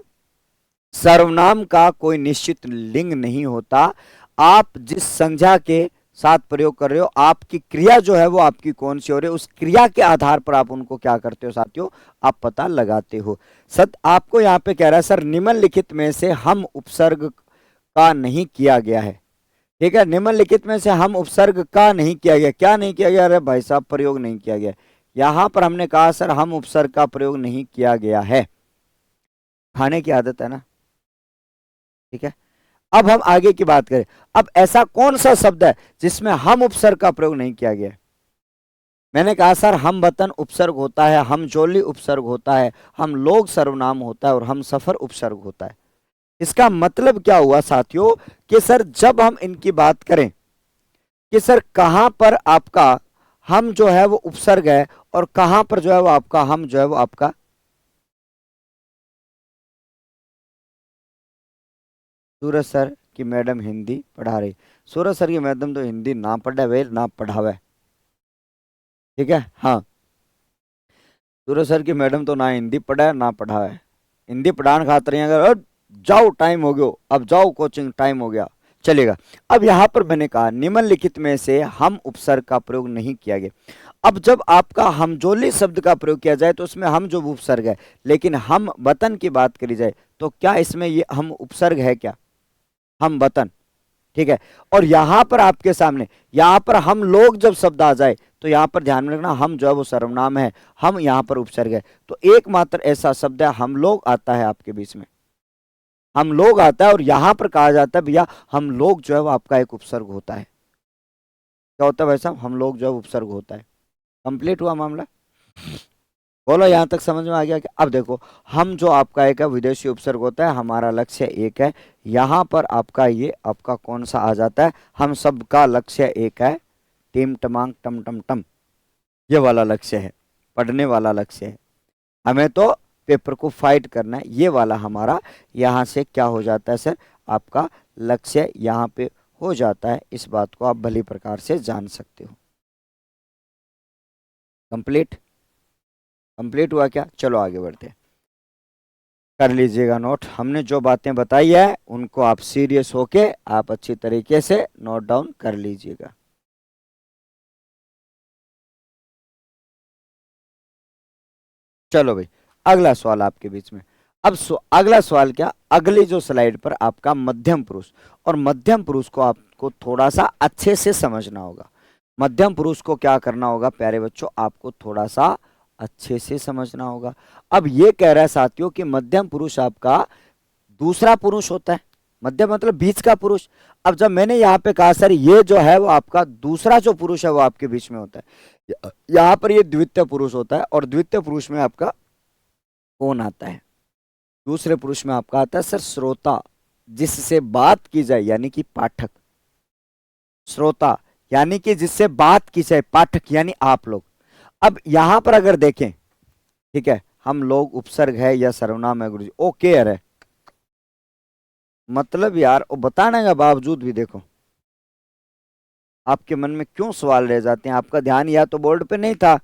सर्वनाम का कोई निश्चित लिंग नहीं होता। आप जिस संज्ञा के साथ प्रयोग कर रहे हो, आपकी क्रिया जो है वो आपकी कौन सी हो रही है, उस क्रिया के आधार पर आप उनको क्या करते हो साथियों, आप पता लगाते हो। सत आपको यहाँ पे कह रहा है सर निम्नलिखित में से हम उपसर्ग का नहीं किया गया है। ठीक है, निम्नलिखित में से हम उपसर्ग का नहीं किया गया, क्या नहीं किया गया, अरे भाई साहब प्रयोग नहीं किया गया। यहां पर हमने कहा सर हम उपसर्ग का प्रयोग नहीं किया गया है, खाने की आदत है ना। ठीक है, अब हम आगे की बात करें। अब ऐसा कौन सा शब्द है जिसमें हम उपसर्ग का प्रयोग नहीं किया गया है। मैंने कहा सर हम वतन उपसर्ग होता है, हम जोली उपसर्ग होता है, हम लोग सर्वनाम होता है और हम सफर उपसर्ग होता है। इसका मतलब क्या हुआ साथियों कि सर जब हम इनकी बात करें कि सर कहां पर आपका हम जो है वो उपसर्ग है और कहां पर जो है वो आपका हम जो है वो आपका, सूरज सर की मैडम हिंदी पढ़ा रही, सूरज सर की मैडम तो हिंदी ना पढ़े वे ना पढ़ावे। ठीक है, हाँ, सूरज सर की मैडम तो ना हिंदी पढ़ा है ना पढ़ा है, हिंदी पढ़ाने खातर अगर जाओ टाइम हो गया, अब जाओ कोचिंग टाइम हो गया, चलेगा। अब यहां पर मैंने कहा निम्नलिखित में से हम उपसर्ग का प्रयोग नहीं किया गया। अब जब आपका हमजोली शब्द का प्रयोग किया जाए तो उसमें हम जो उपसर्ग है, लेकिन हम वतन की बात करी जाए तो क्या इसमें ये हम उपसर्ग है क्या, हम वतन, ठीक है। और यहां पर आपके सामने, यहां पर हम लोग जब शब्द आ जाए तो यहां पर ध्यान में रखना, हम जो है वो सर्वनाम है, हम यहां पर उपसर्ग है। तो एकमात्र ऐसा शब्द है हम लोग आता है आपके बीच में, हम लोग आता है, और यहां पर कहा जाता है भैया हम लोग जो है वो आपका एक उपसर्ग होता है। क्या होता है भाई साहब? हम लोग जो है उपसर्ग होता है। कंप्लीट हुआ मामला? बोलो यहां तक समझ में आ गया? कि अब देखो, हम जो आपका एक है विदेशी उपसर्ग होता है, हमारा लक्ष्य एक है। यहां पर आपका ये आपका कौन सा आ जाता है? हम सबका लक्ष्य एक है, टीम टमांग टम टम टम, ये वाला लक्ष्य है, पढ़ने वाला लक्ष्य है। हमें तो पेपर को फाइट करना है, ये वाला हमारा यहाँ से क्या हो जाता है सर? आपका लक्ष्य यहाँ पे हो जाता है। इस बात को आप भली प्रकार से जान सकते हो। कंप्लीट? कंप्लीट हुआ क्या? चलो आगे बढ़ते हैं। कर लीजिएगा नोट, हमने जो बातें बताई है उनको आप सीरियस होके आप अच्छी तरीके से नोट डाउन कर लीजिएगा। चलो भाई, अगला सवाल आपके बीच में। अब अगला सवाल क्या, अगली जो स्लाइड पर आपका मध्यम पुरुष, और मध्यम पुरुष को आपको थोड़ा सा अच्छे से समझना होगा। मध्यम पुरुष को क्या करना होगा प्यारे बच्चों? आपको थोड़ा सा अच्छे से समझना होगा। अब ये कह रहा है साथियों कि मध्यम पुरुष आपका दूसरा पुरुष होता है। मध्यम मतलब बीच का पुरुष। अब जब मैंने यहाँ पे कहा सर ये जो है वो आपका दूसरा जो पुरुष है वो आपके बीच में होता है, यहाँ पर ये द्वितीय पुरुष होता है। और द्वितीय पुरुष में आपका कौन आता है? दूसरे पुरुष में आपका आता है सर श्रोता, जिससे बात की जाए, यानी कि पाठक। श्रोता यानी कि जिससे बात की जाए, पाठक यानी आप लोग। अब यहां पर अगर देखें, ठीक है, हम लोग उपसर्ग है या सर्वनाम है गुरुजी, ओ केयर है, मतलब यार वो बताने के बावजूद भी देखो आपके मन में क्यों सवाल रह जाते हैं। आपका ध्यान या तो बोर्ड पे नहीं था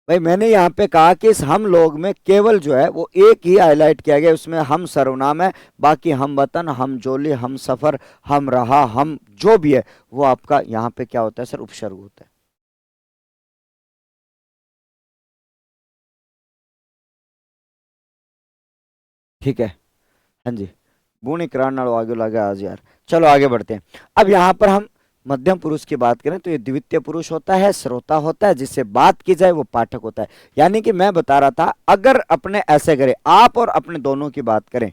भाई। मैंने यहाँ पे कहा कि इस हम लोग में केवल जो है वो एक ही हाईलाइट किया गया, उसमें हम सर्वनाम है, बाकी हम वतन, हम जोली, हम सफर, हम रहा, हम जो भी है वो आपका यहाँ पे क्या होता है सर? उपसर्ग होता है। ठीक है, हाँ जी, बूढ़ी करान आगे लगा आज यार। चलो आगे बढ़ते हैं। अब यहाँ पर हम मध्यम पुरुष की बात करें तो ये द्वितीय पुरुष होता है, श्रोता होता है, जिससे बात की जाए वो पाठक होता है। यानी कि मैं बता रहा था, अगर अपने ऐसे करें, आप और अपने दोनों की बात करें,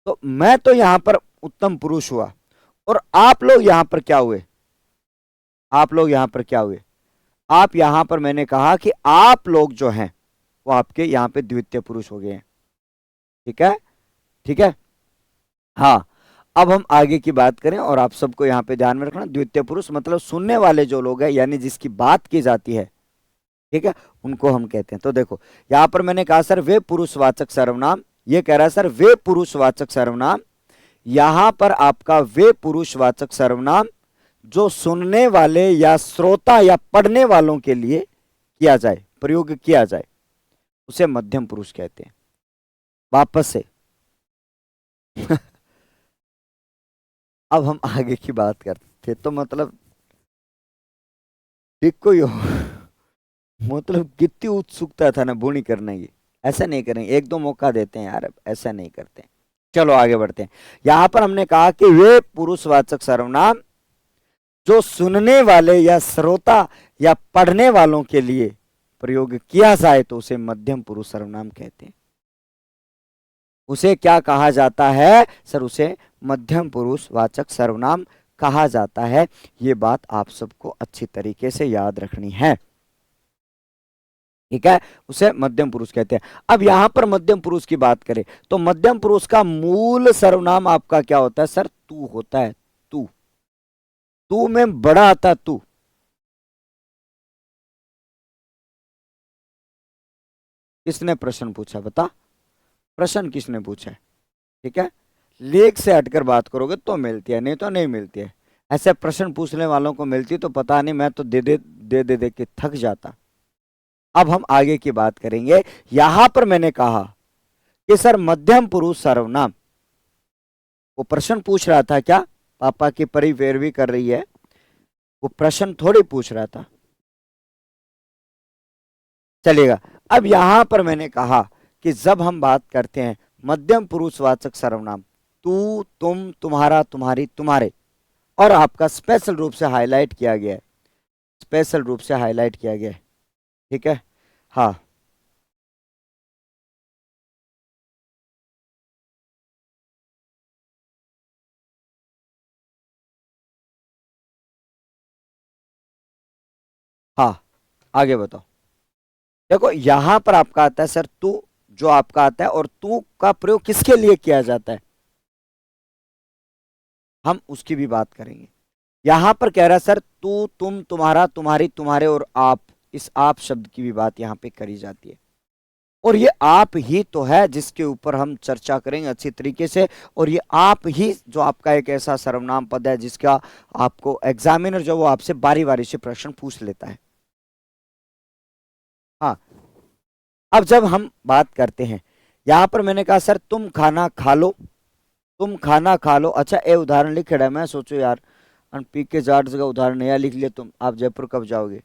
तो मैं तो यहां पर उत्तम पुरुष हुआ, और आप लोग यहां पर क्या हुए? आप लोग यहां पर क्या हुए? आप यहां पर मैंने कहा कि आप लोग जो हैं वो आपके यहां पे द्वितीय पुरुष हो गए हैं। ठीक है, ठीक है, हाँ। अब हम आगे की बात करें, और आप सबको यहां पे ध्यान में रखना, द्वितीय पुरुष मतलब सुनने वाले जो लोग हैं, यानी जिसकी बात की जाती है, ठीक है, उनको हम कहते हैं। तो देखो यहां पर मैंने कहा सर वे पुरुषवाचक सर्वनाम, ये कह रहा है सर वे पुरुषवाचक सर्वनाम। यहां पर आपका वे पुरुषवाचक सर्वनाम जो सुनने वाले या श्रोता या पढ़ने वालों के लिए किया जाए, प्रयोग किया जाए, उसे मध्यम पुरुष कहते हैं। वापस से अब हम आगे की बात करते तो मतलब ठीक कोई हो मतलब कितनी उत्सुकता था ना बोनी करने की। ऐसा नहीं करेंगे, एक दो मौका देते हैं यार, ऐसा नहीं करते। चलो आगे बढ़ते हैं। यहां पर हमने कहा कि वे पुरुषवाचक सर्वनाम जो सुनने वाले या श्रोता या पढ़ने वालों के लिए प्रयोग किया जाए तो उसे मध्यम पुरुष सर्वनाम कहते हैं। उसे क्या कहा जाता है सर? उसे मध्यम पुरुष वाचक सर्वनाम कहा जाता है। ये बात आप सबको अच्छी तरीके से याद रखनी है। ठीक है, उसे मध्यम पुरुष कहते हैं। अब यहां पर मध्यम पुरुष की बात करें तो मध्यम पुरुष का मूल सर्वनाम आपका क्या होता है सर? तू होता है। तू, तू में बड़ा आता तू। किसने प्रश्न पूछा बता? प्रश्न किसने पूछा है? ठीक है, लेख से हटकर बात करोगे तो मिलती है, नहीं तो नहीं मिलती है। ऐसे प्रश्न पूछने वालों को मिलती तो पता नहीं, मैं तो दे दे के थक जाता। अब हम आगे की बात करेंगे। यहां पर मैंने कहा कि सर मध्यम पुरुष सर्वनाम, वो प्रश्न पूछ रहा था क्या? पापा की परी पैरवी कर रही है, वो प्रश्न थोड़ी पूछ रहा था। चलेगा। अब यहां पर मैंने कहा कि जब हम बात करते हैं मध्यम पुरुषवाचक सर्वनाम तू, तुम, तुम्हारा, तुम्हारी, तुम्हारे, और आपका स्पेशल रूप से हाईलाइट किया गया है, स्पेशल रूप से हाईलाइट किया गया है। ठीक है, हाँ। हाँ, आगे बताओ। देखो यहां पर आपका आता है सर तू, जो आपका आता है, और तू का प्रयोग किसके लिए किया जाता है, हम उसकी भी बात करेंगे। यहां पर कह रहा है सर तू, तुम, तुम्हारा, तुम्हारी, तुम्हारे और आप, इस आप शब्द की भी बात यहां पे करी जाती है। और ये आप ही तो है जिसके ऊपर हम चर्चा करेंगे अच्छी तरीके से। और ये आप ही जो आपका एक ऐसा सर्वनाम पद है जिसका आपको एग्जामिनर जो वो आपसे बारी बारी से प्रश्न पूछ लेता है। हाँ, अब जब हम बात करते हैं, यहां पर मैंने कहा सर तुम खाना खा लो, तुम खाना खा लो। अच्छा ए उदाहरण लिख रहा है, मैं सोचो यार पी के जाट का उदाहरण नया लिख लिया, तुम आप जयपुर कब जाओगे।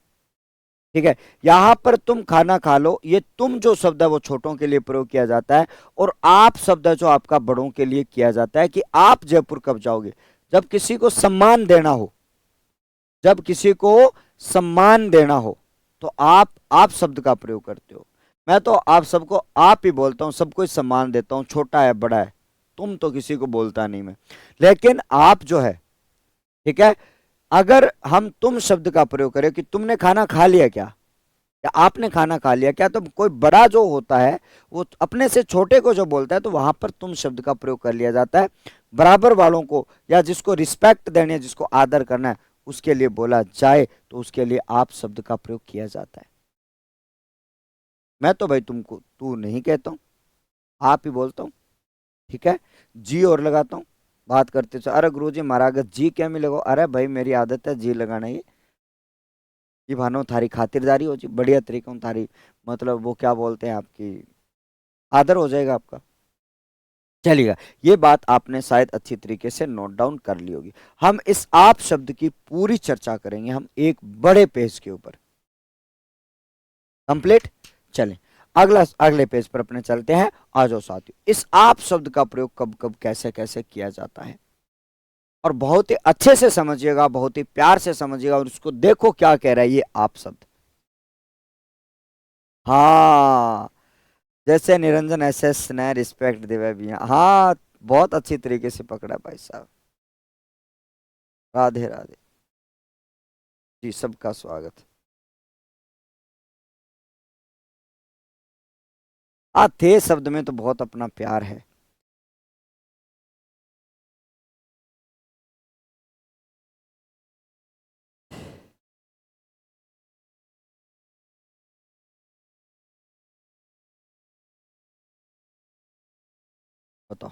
ठीक है, यहां पर तुम खाना खा लो, ये तुम जो शब्द है वो छोटों के लिए प्रयोग किया जाता है, और आप शब्द है जो आपका बड़ों के लिए किया जाता है कि आप जयपुर कब जाओगे। जब किसी को सम्मान देना हो, जब किसी को सम्मान देना हो, तो आप शब्द का प्रयोग करते हो। मैं तो आप सबको आप ही बोलता हूं, सबको ही सम्मान देता हूं, छोटा है बड़ा है, तुम तो किसी को बोलता नहीं मैं। लेकिन आप जो है, ठीक है, अगर हम तुम शब्द का प्रयोग करें कि तुमने खाना खा लिया क्या, या आपने खाना खा लिया क्या, तो कोई बड़ा जो होता है वो अपने से छोटे को जो बोलता है तो वहां पर तुम शब्द का प्रयोग कर लिया जाता है। बराबर वालों को या जिसको रिस्पेक्ट देनी है, जिसको आदर करना है, उसके लिए बोला जाए तो उसके लिए आप शब्द का प्रयोग किया जाता है। मैं तो भाई तुमको तू नहीं कहता हूं, आप ही बोलता हूं। ठीक है, जी और लगाता हूं बात करते। अरे गुरुजी महाराज जी क्या मिलेगा, अरे भाई मेरी आदत है जी लगाना। ये भानो थारी खातिरदारी हो जी, बढ़िया तरीका हूँ थारी, मतलब वो क्या बोलते हैं आपकी, आदर हो जाएगा आपका। चलिएगा, ये बात आपने शायद अच्छी तरीके से नोट डाउन कर ली होगी। हम इस आप शब्द की पूरी चर्चा करेंगे हम एक बड़े पेज के ऊपर। कंप्लीट। चलें, अगले पेज पर अपने चलते हैं। आ जाओ साथियों, इस आप शब्द का प्रयोग कब कब कैसे कैसे किया जाता है, और बहुत ही अच्छे से समझिएगा, बहुत ही प्यार से समझिएगा, और उसको देखो क्या कह रहा है ये आप शब्द। हाँ, जैसे निरंजन एसएस ने रिस्पेक्ट दिवे भी हैं। हाँ, बहुत अच्छी तरीके से पकड़ा भाई साहब। राधे राधे जी, सबका स्वागत। थे शब्द में तो बहुत अपना प्यार है। बताओ।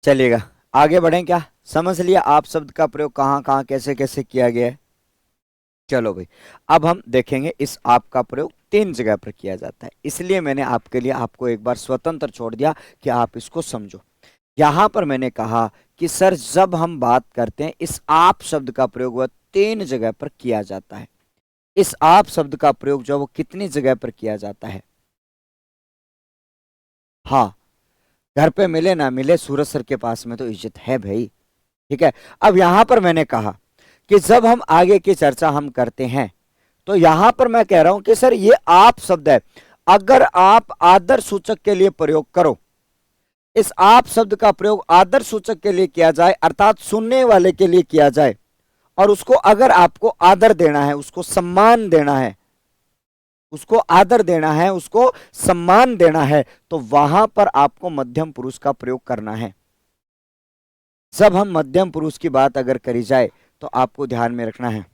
चलिएगा, आगे बढ़ें क्या, समझ लिया आप शब्द का प्रयोग कहाँ कहाँ कैसे कैसे किया गया है। चलो भाई, अब हम देखेंगे इस आप का प्रयोग तीन जगह पर किया जाता है, इसलिए मैंने आपके लिए आपको एक बार स्वतंत्र छोड़ दिया कि आप इसको समझो। यहां पर मैंने कहा कि सर जब हम बात करते हैं इस आप शब्द का प्रयोग वह तीन जगह पर किया जाता है। इस आप शब्द का प्रयोग जो वो कितनी जगह पर किया जाता है। हाँ, घर पे मिले ना मिले, सूरज सर के पास में तो इज्जत है भाई। ठीक है, अब यहां पर मैंने कहा कि जब हम आगे की चर्चा हम करते हैं, तो यहां पर मैं कह रहा हूं कि सर ये आप शब्द है, अगर आप आदर सूचक के लिए प्रयोग करो, इस आप शब्द का प्रयोग आदर सूचक के लिए किया जाए, अर्थात सुनने वाले के लिए किया जाए, और उसको अगर आपको आदर देना है, उसको सम्मान देना है, उसको आदर देना है, उसको सम्मान देना है, तो वहां पर आपको मध्यम पुरुष का प्रयोग करना है। जब हम मध्यम पुरुष की बात अगर करी जाए तो आपको ध्यान में रखना है,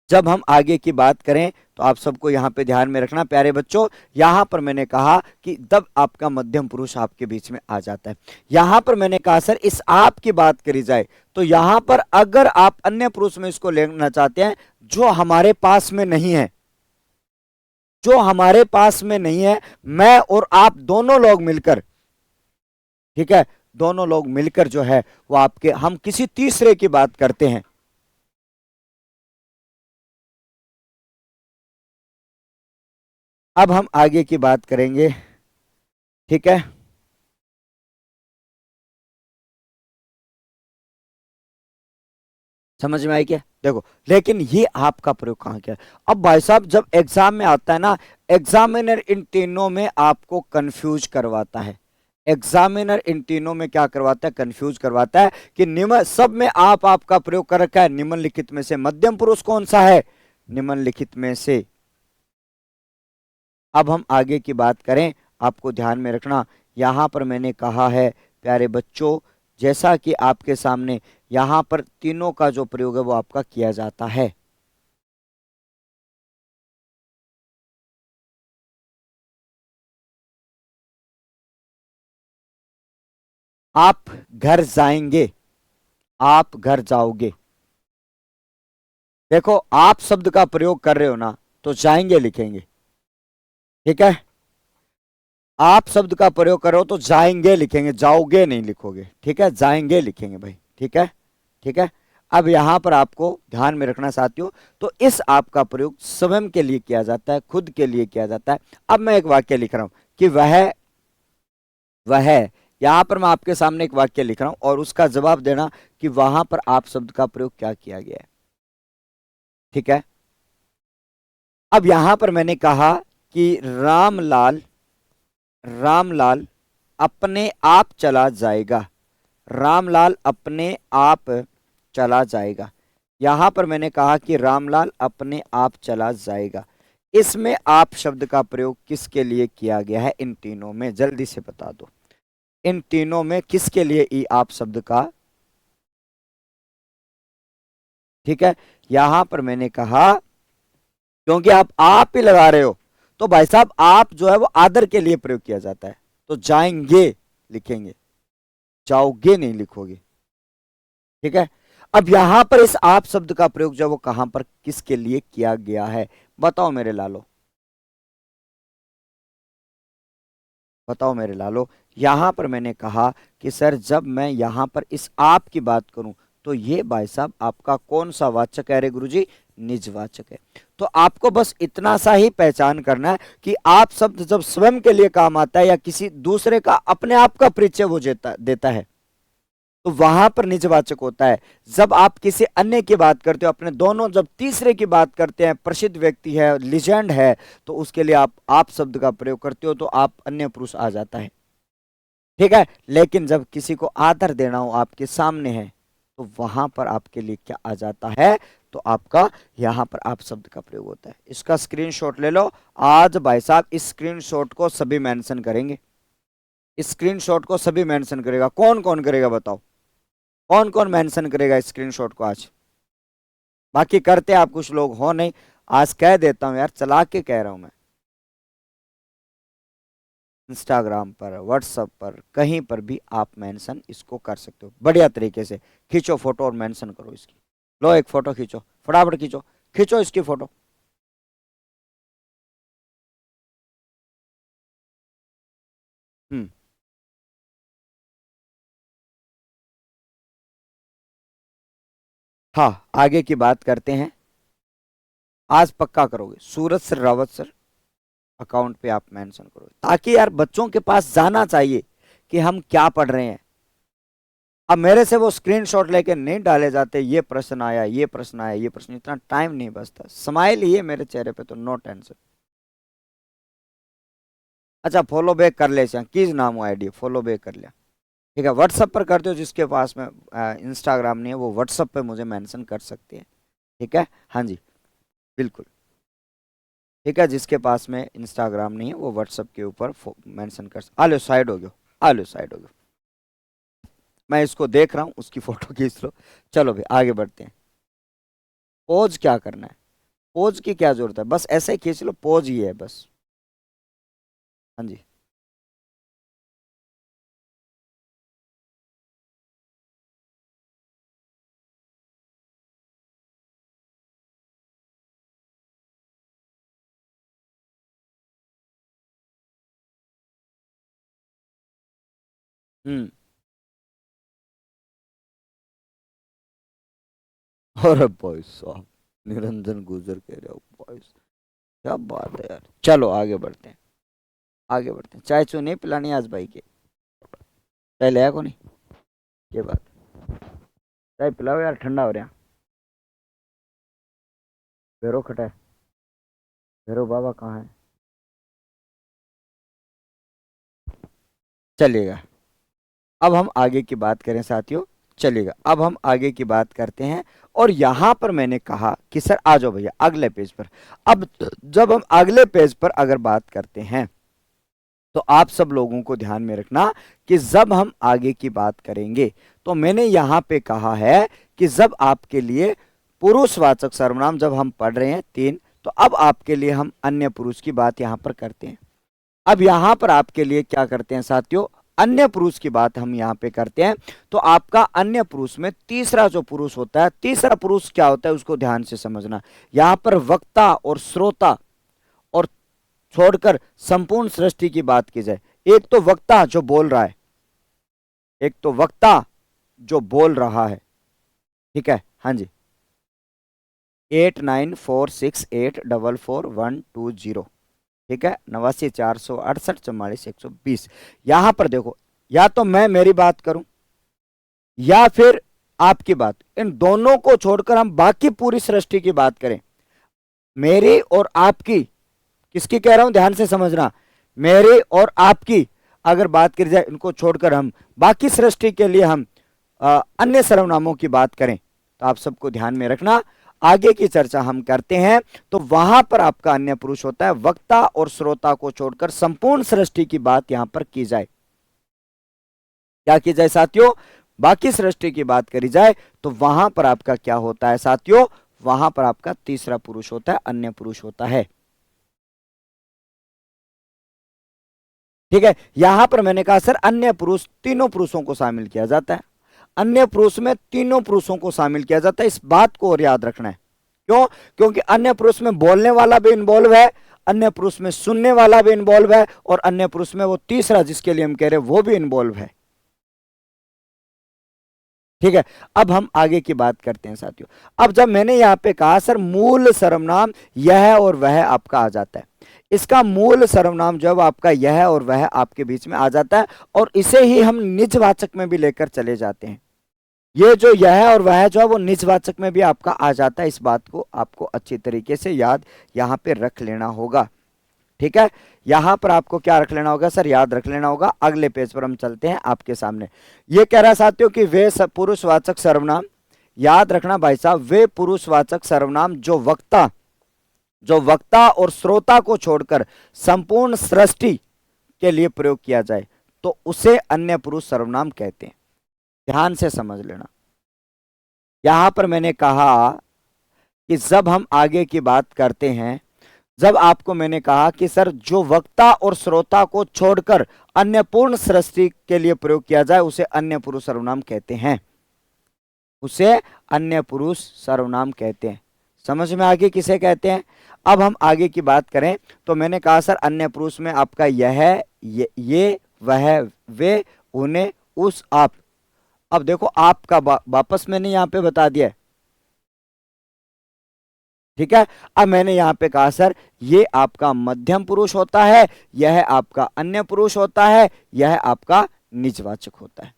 जब हम आगे की बात करें तो आप सबको यहाँ पे ध्यान में रखना प्यारे बच्चों, यहाँ पर मैंने कहा कि जब आपका मध्यम पुरुष आपके बीच में आ जाता है, यहाँ पर मैंने कहा सर इस आप की बात करी जाए तो यहाँ पर अगर आप अन्य पुरुष में इसको लेना चाहते हैं जो हमारे पास में नहीं है, जो हमारे पास में नहीं है, मैं और आप दोनों लोग मिलकर, ठीक है, दोनों लोग मिलकर जो है वो आपके, हम किसी तीसरे की बात करते हैं। अब हम आगे की बात करेंगे, ठीक है। समझ में आई क्या? देखो, लेकिन ये आपका प्रयोग कहां किया? अब भाई साहब जब एग्जाम में आता है ना, एग्जामिनर इन तीनों में आपको कंफ्यूज करवाता है। एग्जामिनर इन तीनों में क्या करवाता है? कंफ्यूज करवाता है कि निम्न सब में आप आपका प्रयोग कर रखा है, निम्नलिखित में से मध्यम पुरुष कौन सा है? निम्नलिखित में से। अब हम आगे की बात करें, आपको ध्यान में रखना, यहां पर मैंने कहा है प्यारे बच्चों, जैसा कि आपके सामने यहां पर तीनों का जो प्रयोग है वो आपका किया जाता है। आप घर जाएंगे, आप घर जाओगे। देखो, आप शब्द का प्रयोग कर रहे हो ना, तो जाएंगे लिखेंगे, ठीक है। आप शब्द का प्रयोग करो तो जाएंगे लिखेंगे, जाओगे नहीं लिखोगे, ठीक है, जाएंगे लिखेंगे भाई, ठीक है, ठीक है। अब यहां पर आपको ध्यान में रखना साथियों, तो इस आप का प्रयोग स्वयं के लिए किया जाता है, खुद के लिए किया जाता है। अब मैं एक वाक्य लिख रहा हूं कि वह, यहां पर मैं आपके सामने एक वाक्य लिख रहा हूं और उसका जवाब देना कि वहां पर आप शब्द का प्रयोग क्या किया गया है, ठीक है। अब यहां पर मैंने कहा कि रामलाल, रामलाल अपने आप चला जाएगा, रामलाल अपने आप चला जाएगा। यहां पर मैंने कहा कि रामलाल अपने आप चला जाएगा। इसमें आप शब्द का प्रयोग किसके लिए किया गया है? इन तीनों में जल्दी से बता दो, इन तीनों में किसके लिए ई आप शब्द का, ठीक है। यहां पर मैंने कहा क्योंकि आप ही लगा रहे हो, तो भाई साहब आप जो है वो आदर के लिए प्रयोग किया जाता है, तो जाएंगे लिखेंगे, जाओगे नहीं लिखोगे, ठीक है। अब यहां पर इस आप शब्द का प्रयोग जो है वो कहां पर किसके लिए किया गया है? बताओ मेरे लालो, बताओ मेरे लालो। यहां पर मैंने कहा कि सर जब मैं यहां पर इस आप की बात करूं तो ये भाई साहब आपका कौन सा वाचक है? रे गुरुजी, निजवाचक है। तो आपको बस इतना सा ही पहचान करना है कि आप शब्द जब स्वयं के लिए काम आता है या किसी दूसरे का, अपने आप का परिचय वो देता है, तो वहां पर निजवाचक होता है। जब आप किसी अन्य की बात करते हो, अपने दोनों जब तीसरे की बात करते हैं, प्रसिद्ध व्यक्ति है, लिजेंड है, तो उसके लिए आप शब्द का प्रयोग करते हो तो आप अन्य पुरुष आ जाता है, ठीक है। लेकिन जब किसी को आदर देना हो, आपके सामने है, तो वहां पर आपके लिए क्या आ जाता है? तो आपका यहां पर आप शब्द का प्रयोग होता है। इसका स्क्रीनशॉट ले लो। आज भाई साहब इस स्क्रीनशॉट को सभी मेंशन करेंगे, इस स्क्रीनशॉट को सभी मेंशन करेगा। कौन कौन करेगा बताओ, कौन कौन मेंशन करेगा स्क्रीनशॉट को आज? बाकी करते आप कुछ लोग हो नहीं, आज कह देता हूं यार, चला के कह रहा हूं मैं। इंस्टाग्राम पर, व्हाट्सएप पर, कहीं पर भी आप मेंशन इसको कर सकते हो बढ़िया तरीके से। खींचो फोटो और मेंशन करो इसकी। लो एक फोटो खींचो, फटाफट खींचो, खींचो इसकी फोटो। हम्म। हाँ, आगे की बात करते हैं। आज पक्का करोगे, सूरज सर, रावत सर अकाउंट पे आप मेंशन करो, ताकि यार बच्चों के पास जाना चाहिए कि हम क्या पढ़ रहे हैं। अब मेरे से वो स्क्रीनशॉट लेके नहीं डाले जाते, ये प्रश्न आया, ये प्रश्न आया, ये प्रश्न, इतना टाइम नहीं बचता। स्माइल ही है मेरे चेहरे पे तो नो टेंशन। अच्छा, फॉलो बैक कर ले, किस नाम हो आईडी, फॉलो बैक कर लिया, ठीक है। व्हाट्सएप पर करते हो, जिसके पास में इंस्टाग्राम नहीं है वो व्हाट्सएप पे मुझे मेंशन कर सकते हैं, ठीक है। हाँ जी, बिल्कुल, ठीक है। जिसके पास में इंस्टाग्राम नहीं है वो व्हाट्सएप के ऊपर मेंशन कर, आलो साइड हो गयो, आलो साइड हो गयो, मैं इसको देख रहा हूँ, उसकी फोटो खींच लो। चलो भाई आगे बढ़ते हैं। पोज क्या करना है? पोज की क्या जरूरत है, बस ऐसे ही खींच लो, पोज ही है बस। हाँ जी। हम्म। अरे भाई साहब, निरंजन गुजर कह रहे हो भाई, क्या बात है यार। चलो आगे बढ़ते हैं, आगे बढ़ते हैं। चाय चू नहीं पिलानी आज भाई के? चाय ले आया को नहीं? ये बात, चाय पिलाओ यार, ठंडा हो रहा। भैरो खटा है, भैरो बाबा कहाँ है? चलिएगा, अब हम आगे की बात करें साथियों। चलिएगा, अब हम आगे की बात करते हैं। और यहां पर मैंने कहा कि सर आ जाओ भैया अगले पेज पर। अब जब हम अगले पेज पर अगर बात करते हैं, तो आप सब लोगों को ध्यान में रखना कि जब हम आगे की बात करेंगे, तो मैंने यहां पे कहा है कि जब आपके लिए पुरुषवाचक सर्वनाम जब हम पढ़ रहे हैं तीन, तो अब आपके लिए हम अन्य पुरुष की बात यहां पर करते हैं। अब यहां पर आपके लिए क्या करते हैं साथियों, अन्य पुरुष की बात हम यहां पे करते हैं। तो आपका अन्य पुरुष में तीसरा जो पुरुष होता है, तीसरा पुरुष क्या होता है उसको ध्यान से समझना। यहां पर वक्ता और श्रोता और छोड़कर संपूर्ण सृष्टि की बात की जाए। एक तो वक्ता जो बोल रहा है, एक तो वक्ता जो बोल रहा है, ठीक है, हाँ जी। 8946844120, ठीक है, 89 468 44 120। यहां पर देखो, या तो मैं मेरी बात करूं या फिर आपकी बात, इन दोनों को छोड़कर हम बाकी पूरी सृष्टि की बात करें। मेरी और आपकी, किसकी कह रहा हूं ध्यान से समझना, मेरी और आपकी अगर बात करी जाए, इनको छोड़कर हम बाकी सृष्टि के लिए हम अन्य सर्वनामों की बात करें, तो आप सबको ध्यान में रखना। आगे की चर्चा हम करते हैं, तो वहां पर आपका अन्य पुरुष होता है वक्ता और श्रोता को छोड़कर संपूर्ण सृष्टि की बात यहां पर की जाए। क्या की जाए साथियों, बाकी सृष्टि की बात करी जाए, तो वहां पर आपका क्या होता है साथियों, वहां पर आपका तीसरा पुरुष होता है, अन्य पुरुष होता है। ठीक है, यहां पर मैंने कहा सर अन्य पुरुष तीनों पुरुषों को शामिल किया जाता है। अन्य पुरुष में तीनों पुरुषों को शामिल किया जाता है, इस बात को और याद रखना है। क्यों? क्योंकि अन्य पुरुष में बोलने वाला भी इन्वॉल्व है, अन्य पुरुष में सुनने वाला भी इन्वॉल्व है, और अन्य पुरुष में वो तीसरा जिसके लिए हम कह रहे हैं वो भी इन्वॉल्व है। ठीक है, अब हम आगे की बात करते हैं साथियों। अब जब मैंने यहां पे कहा सर मूल सर्वनाम यह और वह आपका आ जाता है, इसका मूल सर्वनाम जब आपका यह और वह आपके बीच में आ जाता है, और इसे ही हम निजवाचक में भी लेकर चले जाते हैं। ये जो यह और वह जो है वो निजवाचक में भी आपका आ जाता है, इस बात को आपको अच्छी तरीके से याद यहां पे रख लेना होगा। ठीक है, यहां पर आपको क्या रख लेना होगा सर, याद रख लेना होगा। अगले पेज पर हम चलते हैं आपके सामने। ये कह रहा है साथियों कि वे पुरुषवाचक सर्वनाम, याद रखना भाई साहब, वे पुरुषवाचक सर्वनाम जो वक्ता और श्रोता को छोड़कर संपूर्ण सृष्टि के लिए प्रयोग किया जाए, तो उसे अन्य पुरुष सर्वनाम कहते हैं। ध्यान से समझ लेना, यहां पर मैंने कहा कि जब हम आगे की बात करते हैं, जब आपको मैंने कहा कि सर जो वक्ता और श्रोता को छोड़कर अन्य पूर्ण सृष्टि के लिए प्रयोग किया जाए, उसे अन्य पुरुष सर्वनाम कहते हैं, उसे अन्य पुरुष सर्वनाम कहते हैं। समझ में आगे किसे कहते हैं? अब हम आगे की बात करें, तो मैंने कहा सर अन्य पुरुष में आपका यह, ये वह, वे, उन्हें, उस, आप। अब देखो आपका वापस मैंने यहां पे बता दिया है। ठीक है, अब मैंने यहां पे कहा सर ये आपका मध्यम पुरुष होता है, यह आपका अन्य पुरुष होता है, यह आपका निजवाचक होता है।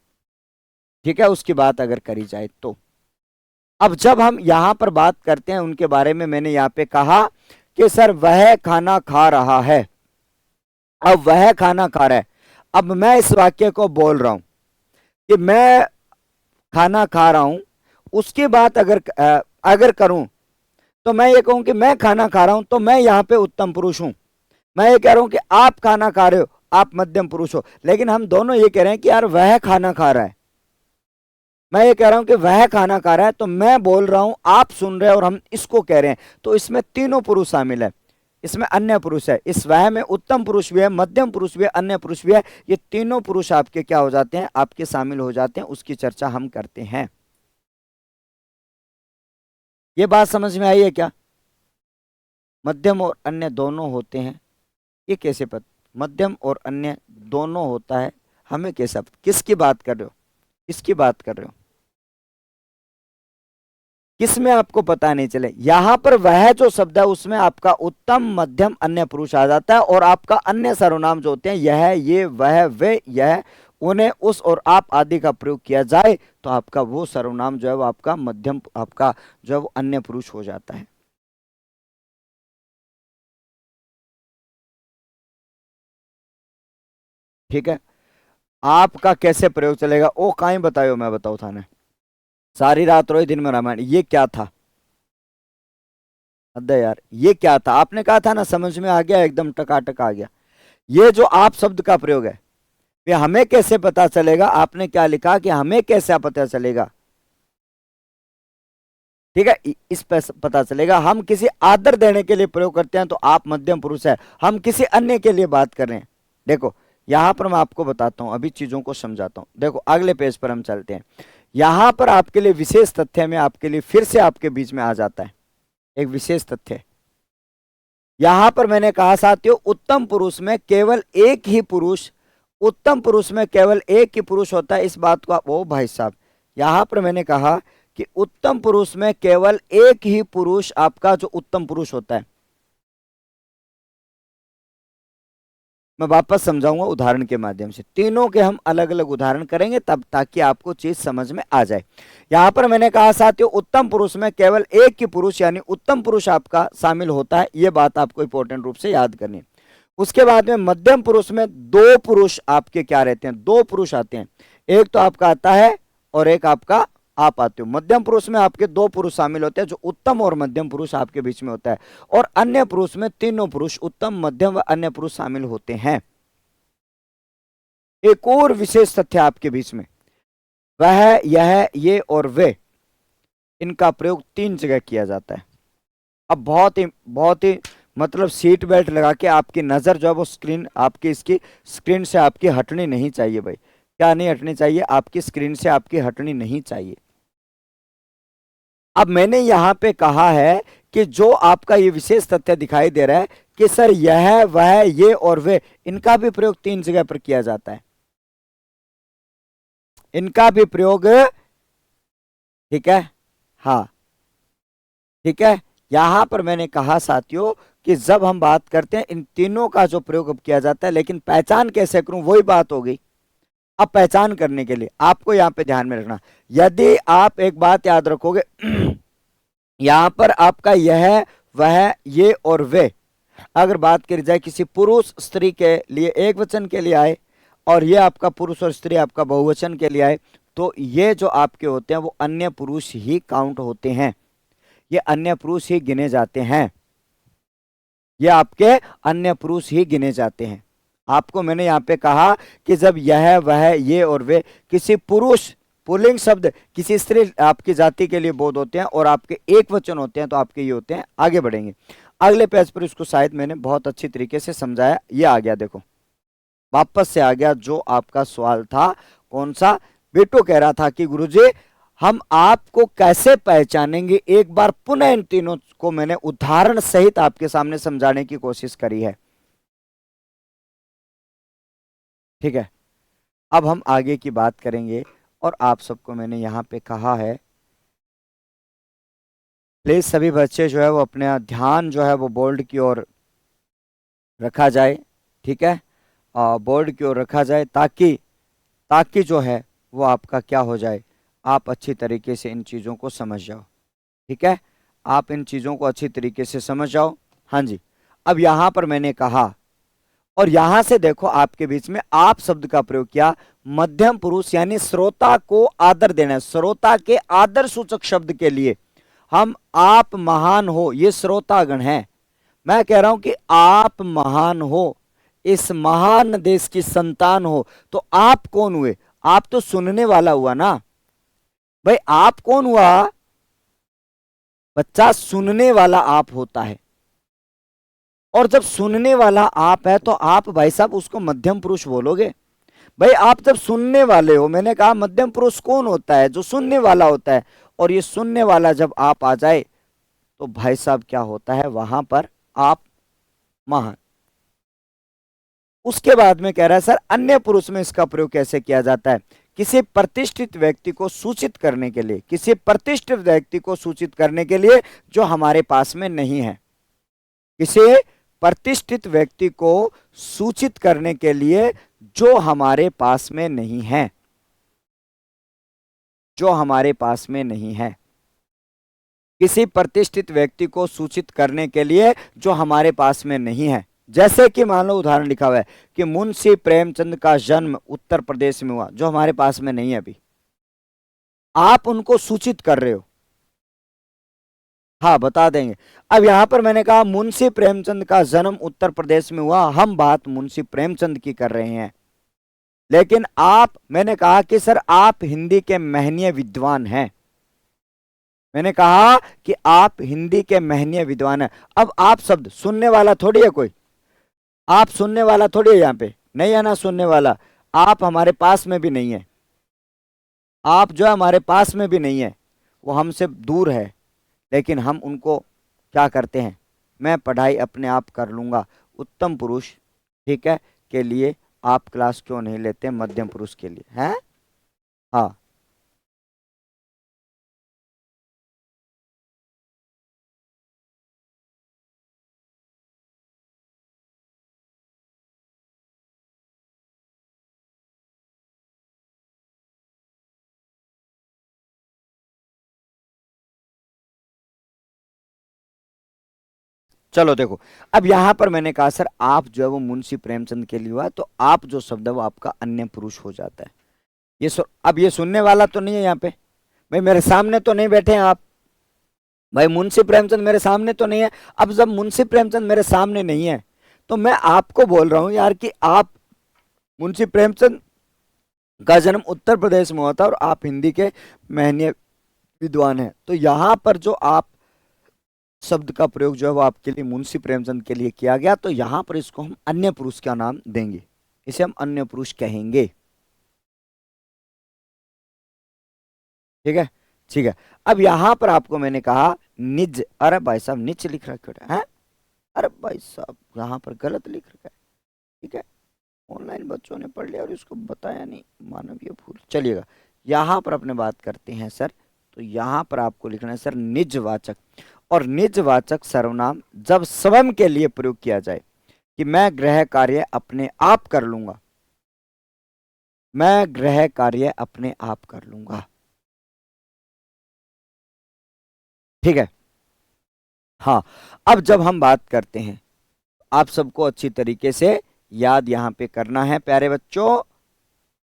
ठीक है, उसकी बात अगर करी जाए तो अब जब हम यहां पर बात करते हैं उनके बारे में, मैंने यहां पे कहा कि सर वह खाना खा रहा है। अब वह खाना खा रहा है, अब मैं इस वाक्य को बोल रहा हूं कि मैं खाना खा रहा हूं, उसके बाद अगर करूं तो मैं ये कहूं कि मैं खाना खा रहा हूं, तो मैं यहां पे उत्तम पुरुष हूं। मैं ये कह रहा हूं कि आप खाना खा रहे हो, आप मध्यम पुरुष हो। लेकिन हम दोनों ये कह रहे हैं कि यार वह खाना खा रहा है, मैं ये कह रहा हूं कि वह खाना खा रहा है, तो मैं बोल रहा हूं, आप सुन रहे हैं और हम इसको कह रहे हैं, तो इसमें तीनों पुरुष शामिल है। इसमें अन्य पुरुष है, इस वह में उत्तम पुरुष भी है, मध्यम पुरुष भी है, अन्य पुरुष भी है। ये तीनों पुरुष आपके क्या हो जाते हैं, आपके शामिल हो जाते हैं, उसकी चर्चा हम करते हैं। ये बात समझ में आई है क्या? मध्यम और अन्य दोनों होते हैं, ये कैसे पता? मध्यम और अन्य दोनों होता है, हमें कैसा पता? किसकी बात कर रहे हो? किसकी बात कर रहे हो? किसमें आपको पता नहीं चले? यहां पर वह जो शब्द है उसमें आपका उत्तम मध्यम अन्य पुरुष आ जाता है, और आपका अन्य सर्वनाम जो होते हैं यह, ये, वह, वे, यह, उन्हें, उस और आप आदि का प्रयोग किया जाए तो आपका वो सर्वनाम जो है वो आपका मध्यम, आपका जो है वो अन्य पुरुष हो जाता है। ठीक है, आपका कैसे प्रयोग चलेगा ओ काई बतायो, मैं बताओ थाने। सारी रात रोई दिन में रामायण, ये क्या था? अद्दे यार, ये क्या था? आपने कहा था ना, समझ में आ गया, एकदम टकाटक आ गया। ये जो आप शब्द का प्रयोग है, ये हमें कैसे पता चलेगा? आपने क्या लिखा कि हमें कैसे पता चलेगा? ठीक है, इस पे पता चलेगा। हम किसी आदर देने के लिए प्रयोग करते हैं तो आप मध्यम पुरुष है, हम किसी अन्य के लिए बात कर रहे हैं। देखो यहां पर मैं आपको बताता हूं, अभी चीजों को समझाता हूं। देखो अगले पेज पर हम चलते हैं। यहां पर आपके लिए विशेष तथ्य में आपके लिए फिर से आपके बीच में आ जाता है एक विशेष तथ्य। यहां पर मैंने कहा साथियों, उत्तम पुरुष में केवल एक ही पुरुष, उत्तम पुरुष में केवल एक ही पुरुष होता है। इस बात को आप, ओ भाई साहब, यहां पर मैंने कहा कि उत्तम पुरुष में केवल एक ही पुरुष आपका जो उत्तम पुरुष होता है। मैं वापस समझाऊंगा उदाहरण के माध्यम से, तीनों के हम अलग अलग उदाहरण करेंगे तब, ताकि आपको चीज समझ में आ जाए। यहां पर मैंने कहा साथियों, उत्तम पुरुष में केवल एक ही पुरुष यानी उत्तम पुरुष आपका शामिल होता है। यह बात आपको इंपॉर्टेंट रूप से याद करनी है। उसके बाद में मध्यम पुरुष में दो पुरुष आपके क्या रहते हैं, दो पुरुष आते हैं। एक तो आपका आता है और एक आपका आप आते हो। मध्यम पुरुष में आपके दो पुरुष शामिल होते हैं, जो उत्तम और मध्यम पुरुष आपके बीच में होता है। और अन्य पुरुष में तीनों पुरुष, उत्तम मध्यम व अन्य पुरुष शामिल होते हैं। एक और विशेष तथ्य आपके बीच में, वह, यह, ये और वे, इनका प्रयोग तीन जगह किया जाता है। अब बहुत ही मतलब सीट बेल्ट लगा के आपकी नजर जो है वो स्क्रीन, आपकी इसकी स्क्रीन से आपकी हटनी नहीं चाहिए भाई। क्या नहीं हटनी चाहिए? आपकी स्क्रीन से आपकी हटनी नहीं चाहिए। अब मैंने यहां पे कहा है कि जो आपका ये विशेष तथ्य दिखाई दे रहा है कि सर यह, वह, ये और वे, इनका भी प्रयोग तीन जगह पर किया जाता है। इनका भी प्रयोग, ठीक है, हाँ ठीक है। यहां पर मैंने कहा साथियों कि जब हम बात करते हैं इन तीनों का जो प्रयोग अब किया जाता है, लेकिन पहचान कैसे करूं, वही बात हो गई। अब पहचान करने के लिए आपको यहां पे ध्यान में रखना, यदि आप एक बात याद रखोगे यहां पर आपका यह, वह, ये और वे, अगर बात करी जाए किसी पुरुष स्त्री के लिए एक वचन के लिए आए, और ये आपका पुरुष और स्त्री आपका बहुवचन के लिए आए, तो ये जो आपके होते हैं वो अन्य पुरुष ही काउंट होते हैं, ये अन्य पुरुष ही गिने जाते हैं, ये आपके अन्य पुरुष ही गिने जाते हैं। आपको मैंने यहां पे कहा कि जब यह, वह, ये और वे किसी पुरुष पुल्लिंग शब्द किसी स्त्री आपकी जाति के लिए बोध होते हैं और आपके एक वचन होते हैं, तो आपके ये होते हैं। आगे बढ़ेंगे अगले पेज पर, इसको शायद मैंने बहुत अच्छी तरीके से समझाया। ये आ गया, देखो वापस से आ गया जो आपका सवाल था। कौन सा? बेटो कह रहा था कि गुरुजी हम आपको कैसे पहचानेंगे। एक बार पुनः इन तीनों को मैंने उदाहरण सहित आपके सामने समझाने की कोशिश करी है। ठीक है, अब हम आगे की बात करेंगे, और आप सबको मैंने यहां पे कहा है, प्लीज सभी बच्चे जो है वो अपने ध्यान जो है वो बोर्ड की ओर रखा जाए। ठीक है, बोर्ड की ओर रखा जाए, ताकि ताकि जो है वो आपका क्या हो जाए, आप अच्छी तरीके से इन चीज़ों को समझ जाओ। ठीक है, आप इन चीज़ों को अच्छी तरीके से समझ जाओ। हाँ जी, अब यहाँ पर मैंने कहा, और यहां से देखो आपके बीच में आप शब्द का प्रयोग किया, मध्यम पुरुष यानी श्रोता को आदर देना है। श्रोता के आदर सूचक शब्द के लिए हम आप महान हो, ये श्रोतागण है। मैं कह रहा हूं कि आप महान हो, इस महान देश की संतान हो, तो आप कौन हुए? आप तो सुनने वाला हुआ ना। भाई आप कौन हुआ? बच्चा सुनने वाला आप होता है, और जब सुनने वाला आप है तो आप भाई साहब उसको मध्यम पुरुष बोलोगे। भाई आप जब सुनने वाले हो, मैंने कहा मध्यम पुरुष कौन होता है? जो सुनने वाला होता है। और ये सुनने वाला जब आप आ जाए तो भाई साहब क्या होता है वहां पर? आप महान। उसके बाद में कह रहा है सर अन्य पुरुष में इसका प्रयोग कैसे किया जाता है? किसी प्रतिष्ठित व्यक्ति को सूचित करने के लिए, किसी प्रतिष्ठित व्यक्ति को सूचित करने के लिए जो हमारे पास में नहीं है। किसी प्रतिष्ठित व्यक्ति को सूचित करने के लिए जो हमारे पास में नहीं है, जो हमारे पास में नहीं है। किसी प्रतिष्ठित व्यक्ति को सूचित करने के लिए जो हमारे पास में नहीं है। जैसे कि मान लो उदाहरण लिखा हुआ है कि मुंशी प्रेमचंद का जन्म उत्तर प्रदेश में हुआ, जो हमारे पास में नहीं है अभी। आप उनको सूचित कर रहे हो, हाँ बता देंगे। अब यहां पर मैंने कहा मुंशी प्रेमचंद का जन्म उत्तर प्रदेश में हुआ, हम बात मुंशी प्रेमचंद की कर रहे हैं। लेकिन आप, मैंने कहा कि सर आप हिंदी के महनीय विद्वान हैं। मैंने कहा कि आप हिंदी के महनीय विद्वान हैं। अब आप शब्द सुनने वाला थोड़ी है कोई, आप सुनने वाला थोड़ी है, यहां पे नहीं है ना सुनने वाला। आप हमारे पास में भी नहीं है, आप जो है हमारे पास में भी नहीं है, वो हमसे दूर है। लेकिन हम उनको क्या करते हैं? मैं पढ़ाई अपने आप कर लूंगा। उत्तम पुरुष, ठीक है, के लिए आप क्लास क्यों नहीं लेते मध्यम पुरुष के लिए हैं? हाँ चलो देखो, अब यहां पर मैंने कहा सर आप जो है वो मुंशी प्रेमचंद के लिए हुआ, तो आप जो शब्द है वो आपका अन्य पुरुष हो जाता है। अब ये सुनने वाला तो नहीं है यहाँ पे, भाई मेरे सामने तो नहीं बैठे हैं आप, भाई मुंशी प्रेमचंद मेरे सामने तो नहीं है। अब जब मुंशी प्रेमचंद मेरे सामने नहीं है तो मैं आपको बोल रहा हूं यार कि आप, मुंशी प्रेमचंद का जन्म उत्तर प्रदेश में हुआ था और आप हिंदी के महनीय विद्वान हैं, तो यहां पर जो आप शब्द का प्रयोग जो है वो आपके लिए मुंशी प्रेमचंद के लिए किया गया, तो यहां पर इसको हम अन्य पुरुष का नाम देंगे, इसे हम अन्य पुरुष कहेंगे। ठीक है, ठीक है। अब यहां पर आपको मैंने कहा निज, अरे भाई साहब निच लिख रखा है, अरे भाई साहब यहाँ पर गलत लिख रखा है। ठीक है, ऑनलाइन बच्चों ने पढ़ लिया और इसको बताया नहीं, मानवीय भूल। चलिएगा, यहाँ पर अपने बात करते हैं सर। तो यहाँ पर आपको लिखना है सर निजवाचक। और निजवाचक सर्वनाम जब स्वयं के लिए प्रयोग किया जाए कि मैं गृह कार्य अपने आप कर लूंगा, मैं गृह कार्य अपने आप कर लूंगा। ठीक है, हाँ। अब जब हम बात करते हैं, आप सबको अच्छी तरीके से याद यहाँ पे करना है प्यारे बच्चों,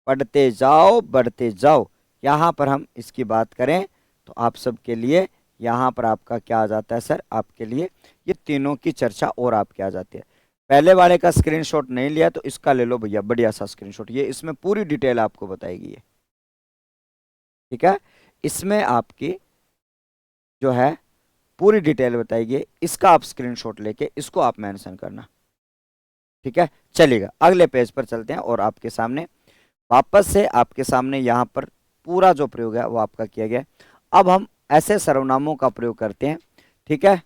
पढ़ते जाओ बढ़ते जाओ। यहाँ पर हम इसकी बात करें तो आप सबके लिए यहाँ पर आपका क्या आ जाता है सर? आपके लिए ये तीनों की चर्चा और आपके आ जाती है। पहले वाले का स्क्रीनशॉट नहीं लिया तो इसका ले लो भैया, बढ़िया सा स्क्रीनशॉट, ये इसमें पूरी डिटेल आपको बताएगी ये। ठीक है, इसमें आपकी जो है पूरी डिटेल बताएगी, इसका आप स्क्रीनशॉट लेके इसको आप मेंशन करना। ठीक है, चलिएगा अगले पेज पर चलते हैं और आपके सामने वापस से आपके सामने यहाँ पर पूरा जो प्रयोग है वो आपका किया गया है। अब हम ऐसे सर्वनामों का प्रयोग करते हैं। ठीक है,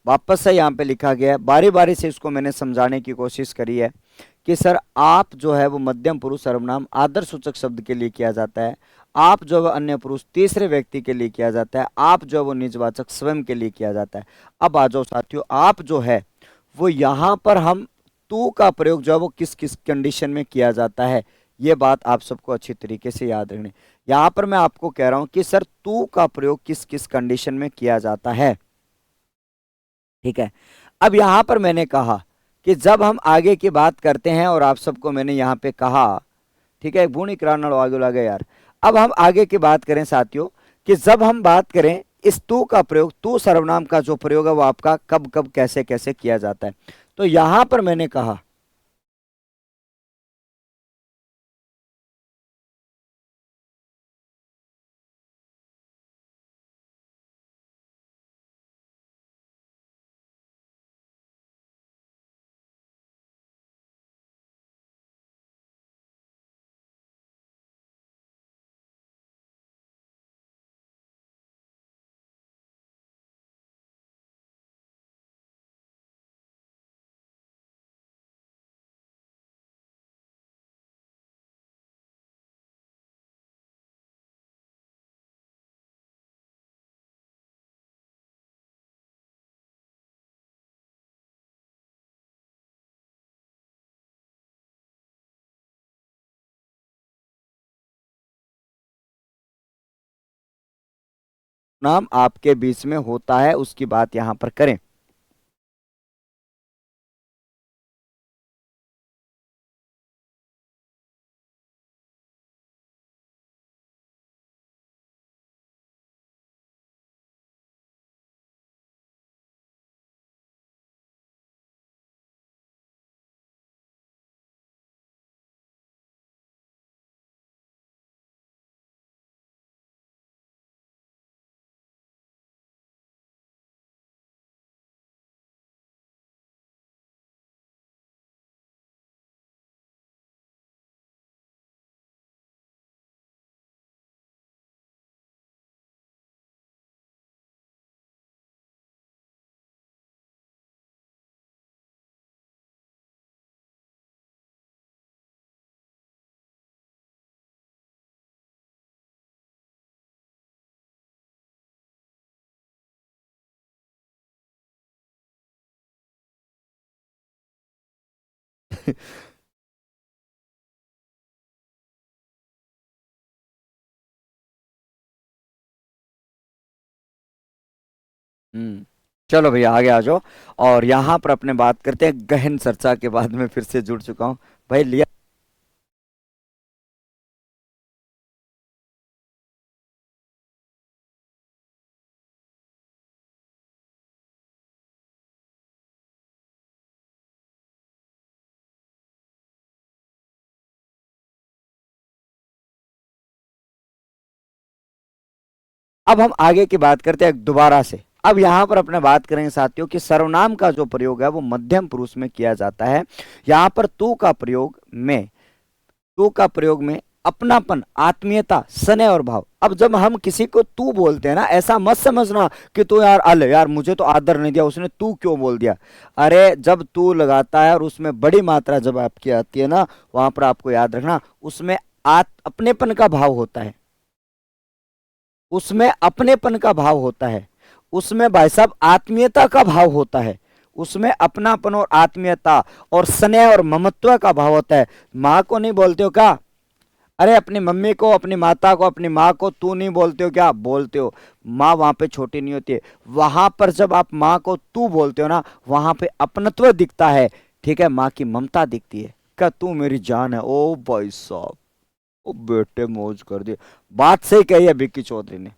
वापस से यहाँ पे लिखा गया है, बारी बारी से इसको मैंने समझाने की कोशिश करी है कि सर आप जो है वो मध्यम पुरुष सर्वनाम आदर सूचक शब्द के लिए किया जाता है, आप जो है अन्य पुरुष तीसरे व्यक्ति के लिए किया जाता है, आप जो है वो निजवाचक स्वयं के लिए किया जाता है। अब आ जाओ साथियों, आप जो है वो यहाँ पर हम तू का प्रयोग जो है वो किस किस कंडीशन में किया जाता है, ये बात आप सबको अच्छी तरीके से याद रखनी। यहाँ पर मैं आपको कह रहा हूं कि सर तू का प्रयोग किस किस कंडीशन में किया जाता है। ठीक है, अब यहां पर मैंने कहा कि जब हम आगे की बात करते हैं, और आप सबको मैंने यहाँ पे कहा, ठीक है, बूढ़ी कराना आगे लगे यार। अब हम आगे की बात करें साथियों कि जब हम बात करें इस तू का प्रयोग, तू सर्वनाम का जो प्रयोग है वो आपका कब कब कैसे कैसे किया जाता है, तो यहां पर मैंने कहा नाम आपके बीच में होता है उसकी बात यहां पर करें। हम्म। चलो भैया आगे आ जाओ। और यहाँ पर अपने बात करते हैं गहन चर्चा के बाद में फिर से जुड़ चुका हूँ भाई लिया। अब हम आगे की बात करते हैं दोबारा से। अब यहाँ पर अपने बात करेंगे साथियों कि सर्वनाम का जो प्रयोग है वो मध्यम पुरुष में किया जाता है। यहाँ पर तू का प्रयोग में अपनापन, आत्मीयता, स्नेह और भाव। अब जब हम किसी को तू बोलते हैं ना, ऐसा मत समझना कि तू यार अले यार मुझे तो आदर नहीं दिया उसने, तू क्यों बोल दिया। अरे जब तू लगता है और उसमें बड़ी मात्रा जब आपकी आती है ना, वहां पर आपको याद रखना उसमें अपनेपन का भाव होता है। उसमें अपनेपन का भाव होता है, उसमें भाई साहब आत्मीयता का भाव होता है, उसमें अपनापन और आत्मीयता और स्नेह और ममत्व का भाव होता है। माँ को नहीं बोलते हो क्या? अरे अपनी मम्मी को, अपनी माता को, अपनी माँ को तू नहीं बोलते हो क्या? बोलते हो। माँ वहां पे छोटी नहीं होती है। वहां पर जब आप माँ को तू बोलते हो ना, वहां पे अपनत्व दिखता है। ठीक है, माँ की ममता दिखती है। क्या तू मेरी जान है? ओ भाई साहब, ओ बेटे मौज कर दिए। बात सही कही है विक्की चौधरी ने।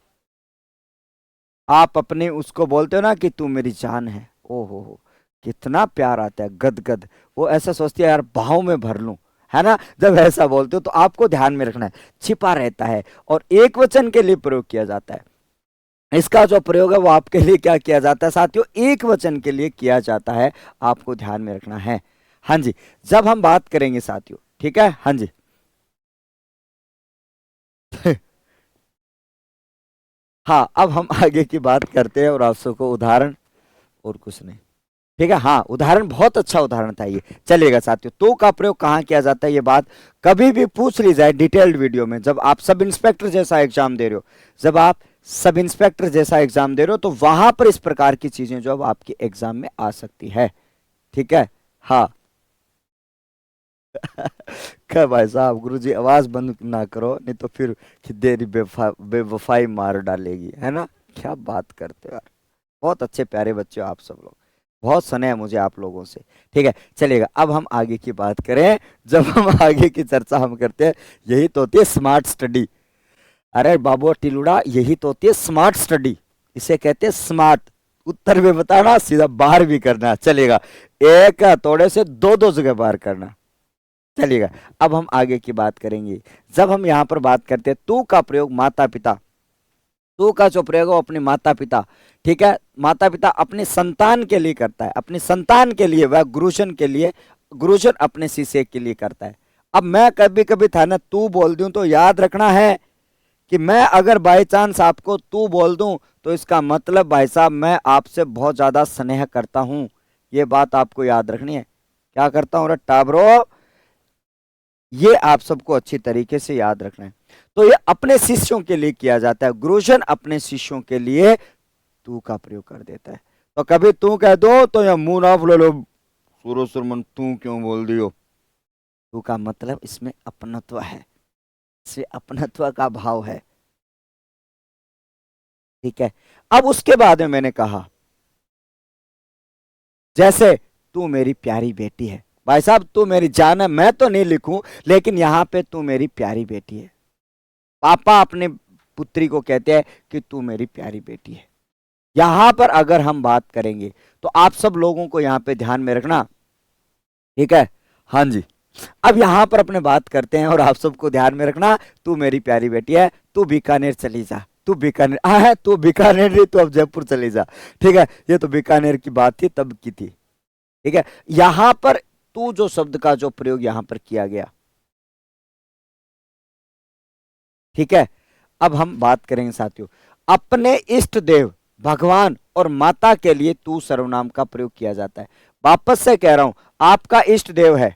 आप अपने उसको बोलते हो ना कि तू मेरी जान है, ओ हो कितना प्यार आता है, गदगद। वो ऐसा सोचती है यार भाव में भर लूं, है ना? जब ऐसा बोलते हो तो आपको ध्यान में रखना है, छिपा रहता है और एक वचन के लिए प्रयोग किया जाता है। इसका जो प्रयोग है वो आपके लिए क्या किया जाता है साथियों? एक वचन के लिए किया जाता है, आपको ध्यान में रखना है। हाँ जी, जब हम बात करेंगे साथियों, ठीक है, हाँ जी। हाँ, अब हम आगे की बात करते हैं और आप सबको उदाहरण और कुछ नहीं। ठीक है, हाँ उदाहरण बहुत अच्छा उदाहरण था ये। चलिएगा साथियों, तो का प्रयोग कहाँ किया जाता है ये बात कभी भी पूछ ली जाए डिटेल्ड वीडियो में, जब आप सब इंस्पेक्टर जैसा एग्जाम दे रहे हो, जब आप सब इंस्पेक्टर जैसा एग्जाम दे रहे हो तो वहां पर इस प्रकार की चीजें जो अब आपके एग्जाम में आ सकती है। ठीक है, हाँ। क्या भाई साहब, गुरुजी आवाज बंद ना करो नहीं तो फिर देरी बेवफाई मार डालेगी, है ना? क्या बात करते हो यार, बहुत अच्छे प्यारे बच्चे हो आप सब लोग, बहुत स्नेह है मुझे आप लोगों से। ठीक है, चलिएगा अब हम आगे की बात करें। जब हम आगे की चर्चा हम करते हैं, यही तो होती है स्मार्ट स्टडी। अरे बाबू टिलुड़ा, यही तो होती है स्मार्ट स्टडी, इसे कहते हैं स्मार्ट। उत्तर भी बताना, सीधा बाहर भी करना। चलेगा, एक थोड़े से दो दो जगह बाहर करना। चलिएगा, अब हम आगे की बात करेंगे। जब हम यहाँ पर बात करते हैं तू का प्रयोग माता पिता, तू का जो प्रयोग है वो अपने माता पिता, ठीक है, माता पिता अपने संतान के लिए करता है, अपने संतान के लिए, वह गुरुजन के लिए, गुरुजन अपने शिष्य के लिए करता है। अब मैं कभी कभी था ना तू बोल दूं तो याद रखना है कि मैं अगर बाई चांस आपको तू बोल दूं तो इसका मतलब भाई साहब मैं आपसे बहुत ज्यादा स्नेह करता हूं। ये बात आपको याद रखनी है। क्या करता हूं रे टाबरो, ये आप सबको अच्छी तरीके से याद रखना है। तो ये अपने शिष्यों के लिए किया जाता है, गुरुजन अपने शिष्यों के लिए तू का प्रयोग कर देता है। तो कभी तू कह दो तो या मुंह ना फुला लो, सूरो सुरमन तू क्यों बोल दियो। तू का मतलब इसमें अपनत्व है, इसमें अपनत्व का भाव है। ठीक है। अब उसके बाद में मैंने कहा जैसे तू मेरी प्यारी बेटी है, भाई साहब तू मेरी जान है, मैं तो नहीं लिखूं लेकिन यहां पे तू मेरी प्यारी बेटी है। पापा अपने पुत्री को कहते हैं कि तू मेरी प्यारी बेटी है। यहां पर अगर हम बात करेंगे तो आप सब लोगों को यहां पे ध्यान में रखना, ठीक है। हाँ जी। अब यहां पर अपने बात करते हैं और आप सबको ध्यान में रखना, तू मेरी प्यारी बेटी है, तू बीकानेर चली जा, तू बीकानेर है, तू बीकानेर नहीं, तू अब जयपुर चली जा। ठीक है, ये तो बीकानेर की बात थी, तब की थी। ठीक है, यहां पर तू जो शब्द का जो प्रयोग यहां पर किया गया, ठीक है। अब हम बात करेंगे साथियों, अपने इष्ट देव भगवान और माता के लिए तू सर्वनाम का प्रयोग किया जाता है। वापस से कह रहा हूं, आपका इष्ट देव है?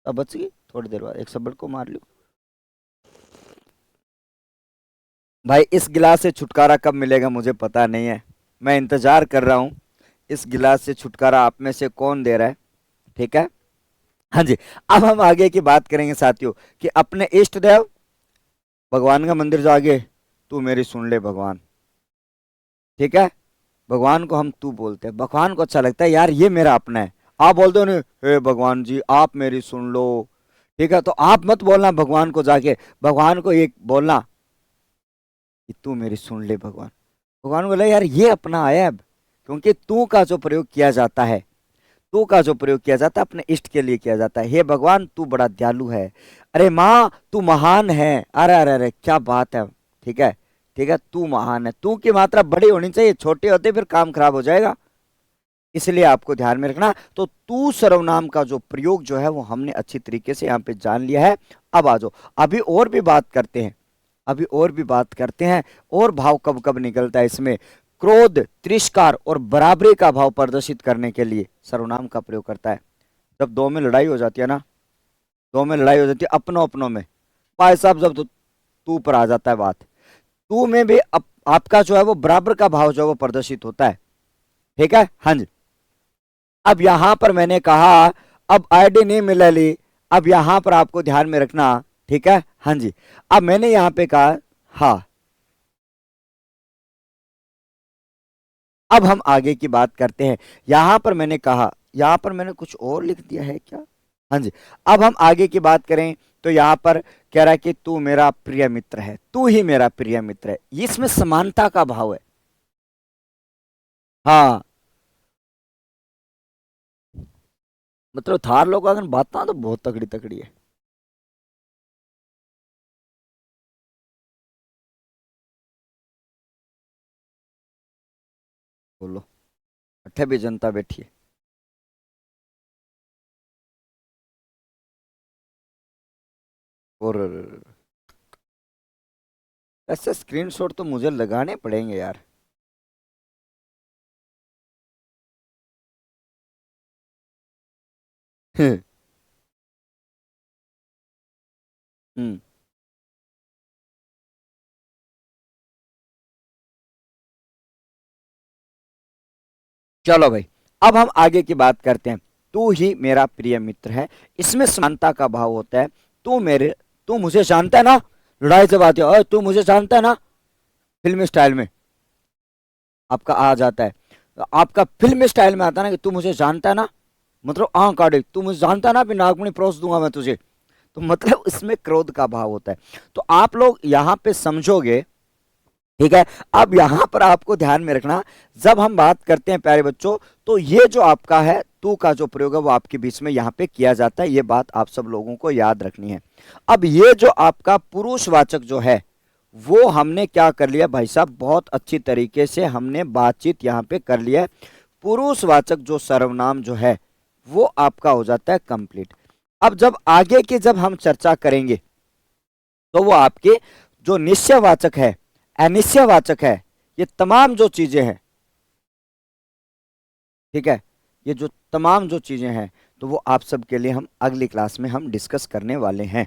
अब बच गई, थोड़ी देर बाद एक शब्द को मार लू। भाई इस गिलास से छुटकारा कब मिलेगा मुझे पता नहीं है, मैं इंतजार कर रहा हूं इस गिलास से छुटकारा आप में से कौन दे रहा है। ठीक है, हाँ जी। अब हम आगे की बात करेंगे साथियों कि अपने इष्ट देव भगवान का मंदिर जाके तू मेरी सुन ले भगवान। ठीक है, भगवान को हम तू बोलते हैं, भगवान को अच्छा लगता है यार ये मेरा अपना है। आप बोलते हो नहीं, हे भगवान जी आप मेरी सुन लो। ठीक है, तो आप मत बोलना भगवान को जाके, भगवान को ये बोलना कि तू मेरी सुन ले भगवान। भगवान बोला यार ये अपना है अब, क्योंकि तू का जो प्रयोग किया जाता है, तू का जो प्रयोग किया जाता है अपने इष्ट के लिए किया जाता है। हे भगवान तू बड़ा दयालु है, अरे माँ तू महान है, अरे अरे अरे क्या बात है। ठीक है, ठीक है, तू महान है, तू की मात्रा बड़ी होनी चाहिए, छोटे होते फिर काम खराब हो जाएगा, इसलिए आपको ध्यान में रखना। तो तू सर्वनाम का जो प्रयोग जो है वो हमने अच्छी तरीके से यहाँ पे जान लिया है। अब आ जाओ, अभी और भी बात करते हैं, अभी और भी बात करते हैं, और भाव कब कब निकलता है इसमें। क्रोध, तिरस्कार और बराबरी का भाव प्रदर्शित करने के लिए सर्वनाम का प्रयोग करता है। जब दो में लड़ाई हो जाती है ना, दो में लड़ाई हो जाती है अपनों अपनों में, भाई साहब जब तो तू पर आ जाता है बात, तू में भी आपका जो है वो बराबर का भाव जो है वो प्रदर्शित होता है। ठीक है, हाँ जी। अब यहां पर मैंने कहा अब आईडी नहीं मिलेगी, अब यहां पर आपको ध्यान में रखना। ठीक है, हाँ जी। अब मैंने यहां पे कहा हाँ, अब हम आगे की बात करते हैं। यहां पर मैंने कहा, यहां पर मैंने कुछ और लिख दिया है क्या? हाँ जी। अब हम आगे की बात करें तो यहां पर कह रहा है कि तू मेरा प्रिय मित्र है, तू ही मेरा प्रिय मित्र है, इसमें समानता का भाव है। हाँ, मतलब थार लोग अगर बात ना तो बहुत तगड़ी तगड़ी है। बोलो, अठे भी जनता बैठी है। और ऐसे स्क्रीनशॉट तो मुझे लगाने पड़ेंगे यार। हम्म, चलो भाई, अब हम आगे की बात करते हैं। तू ही मेरा प्रिय मित्र है, इसमें समानता का भाव होता है। तू मेरे, तू मुझे जानता है ना, लड़ाई जब आती है "ओए, तू मुझे जानता है ना", फिल्मी स्टाइल में आपका आ जाता है, तो आपका फिल्मी स्टाइल में आता है ना कि तू मुझे जानता है ना, मतलब आंख काटे, तू मुझे जानता है ना, फिर नागमणि परोस दूंगा मैं तुझे। तो मतलब इसमें क्रोध का भाव होता है। तो आप लोग यहां पे समझोगे, ठीक है। अब यहां पर आपको ध्यान में रखना, जब हम बात करते हैं प्यारे बच्चों, तो ये जो आपका है तू का जो प्रयोग है वो आपके बीच में यहां पे किया जाता है, ये बात आप सब लोगों को याद रखनी है। अब ये जो आपका पुरुषवाचक जो है वो हमने क्या कर लिया भाई साहब, बहुत अच्छी तरीके से हमने बातचीत यहां पे कर लिया है। पुरुषवाचक जो सर्वनाम जो है वो आपका हो जाता है कंप्लीट। अब जब आगे की जब हम चर्चा करेंगे तो वो आपके जो निश्चयवाचक है, अनिश्चयवाचक है, ये तमाम जो चीजें हैं, ठीक है, ये जो तमाम जो चीजें हैं तो वो आप सबके लिए हम अगली क्लास में हम डिस्कस करने वाले हैं।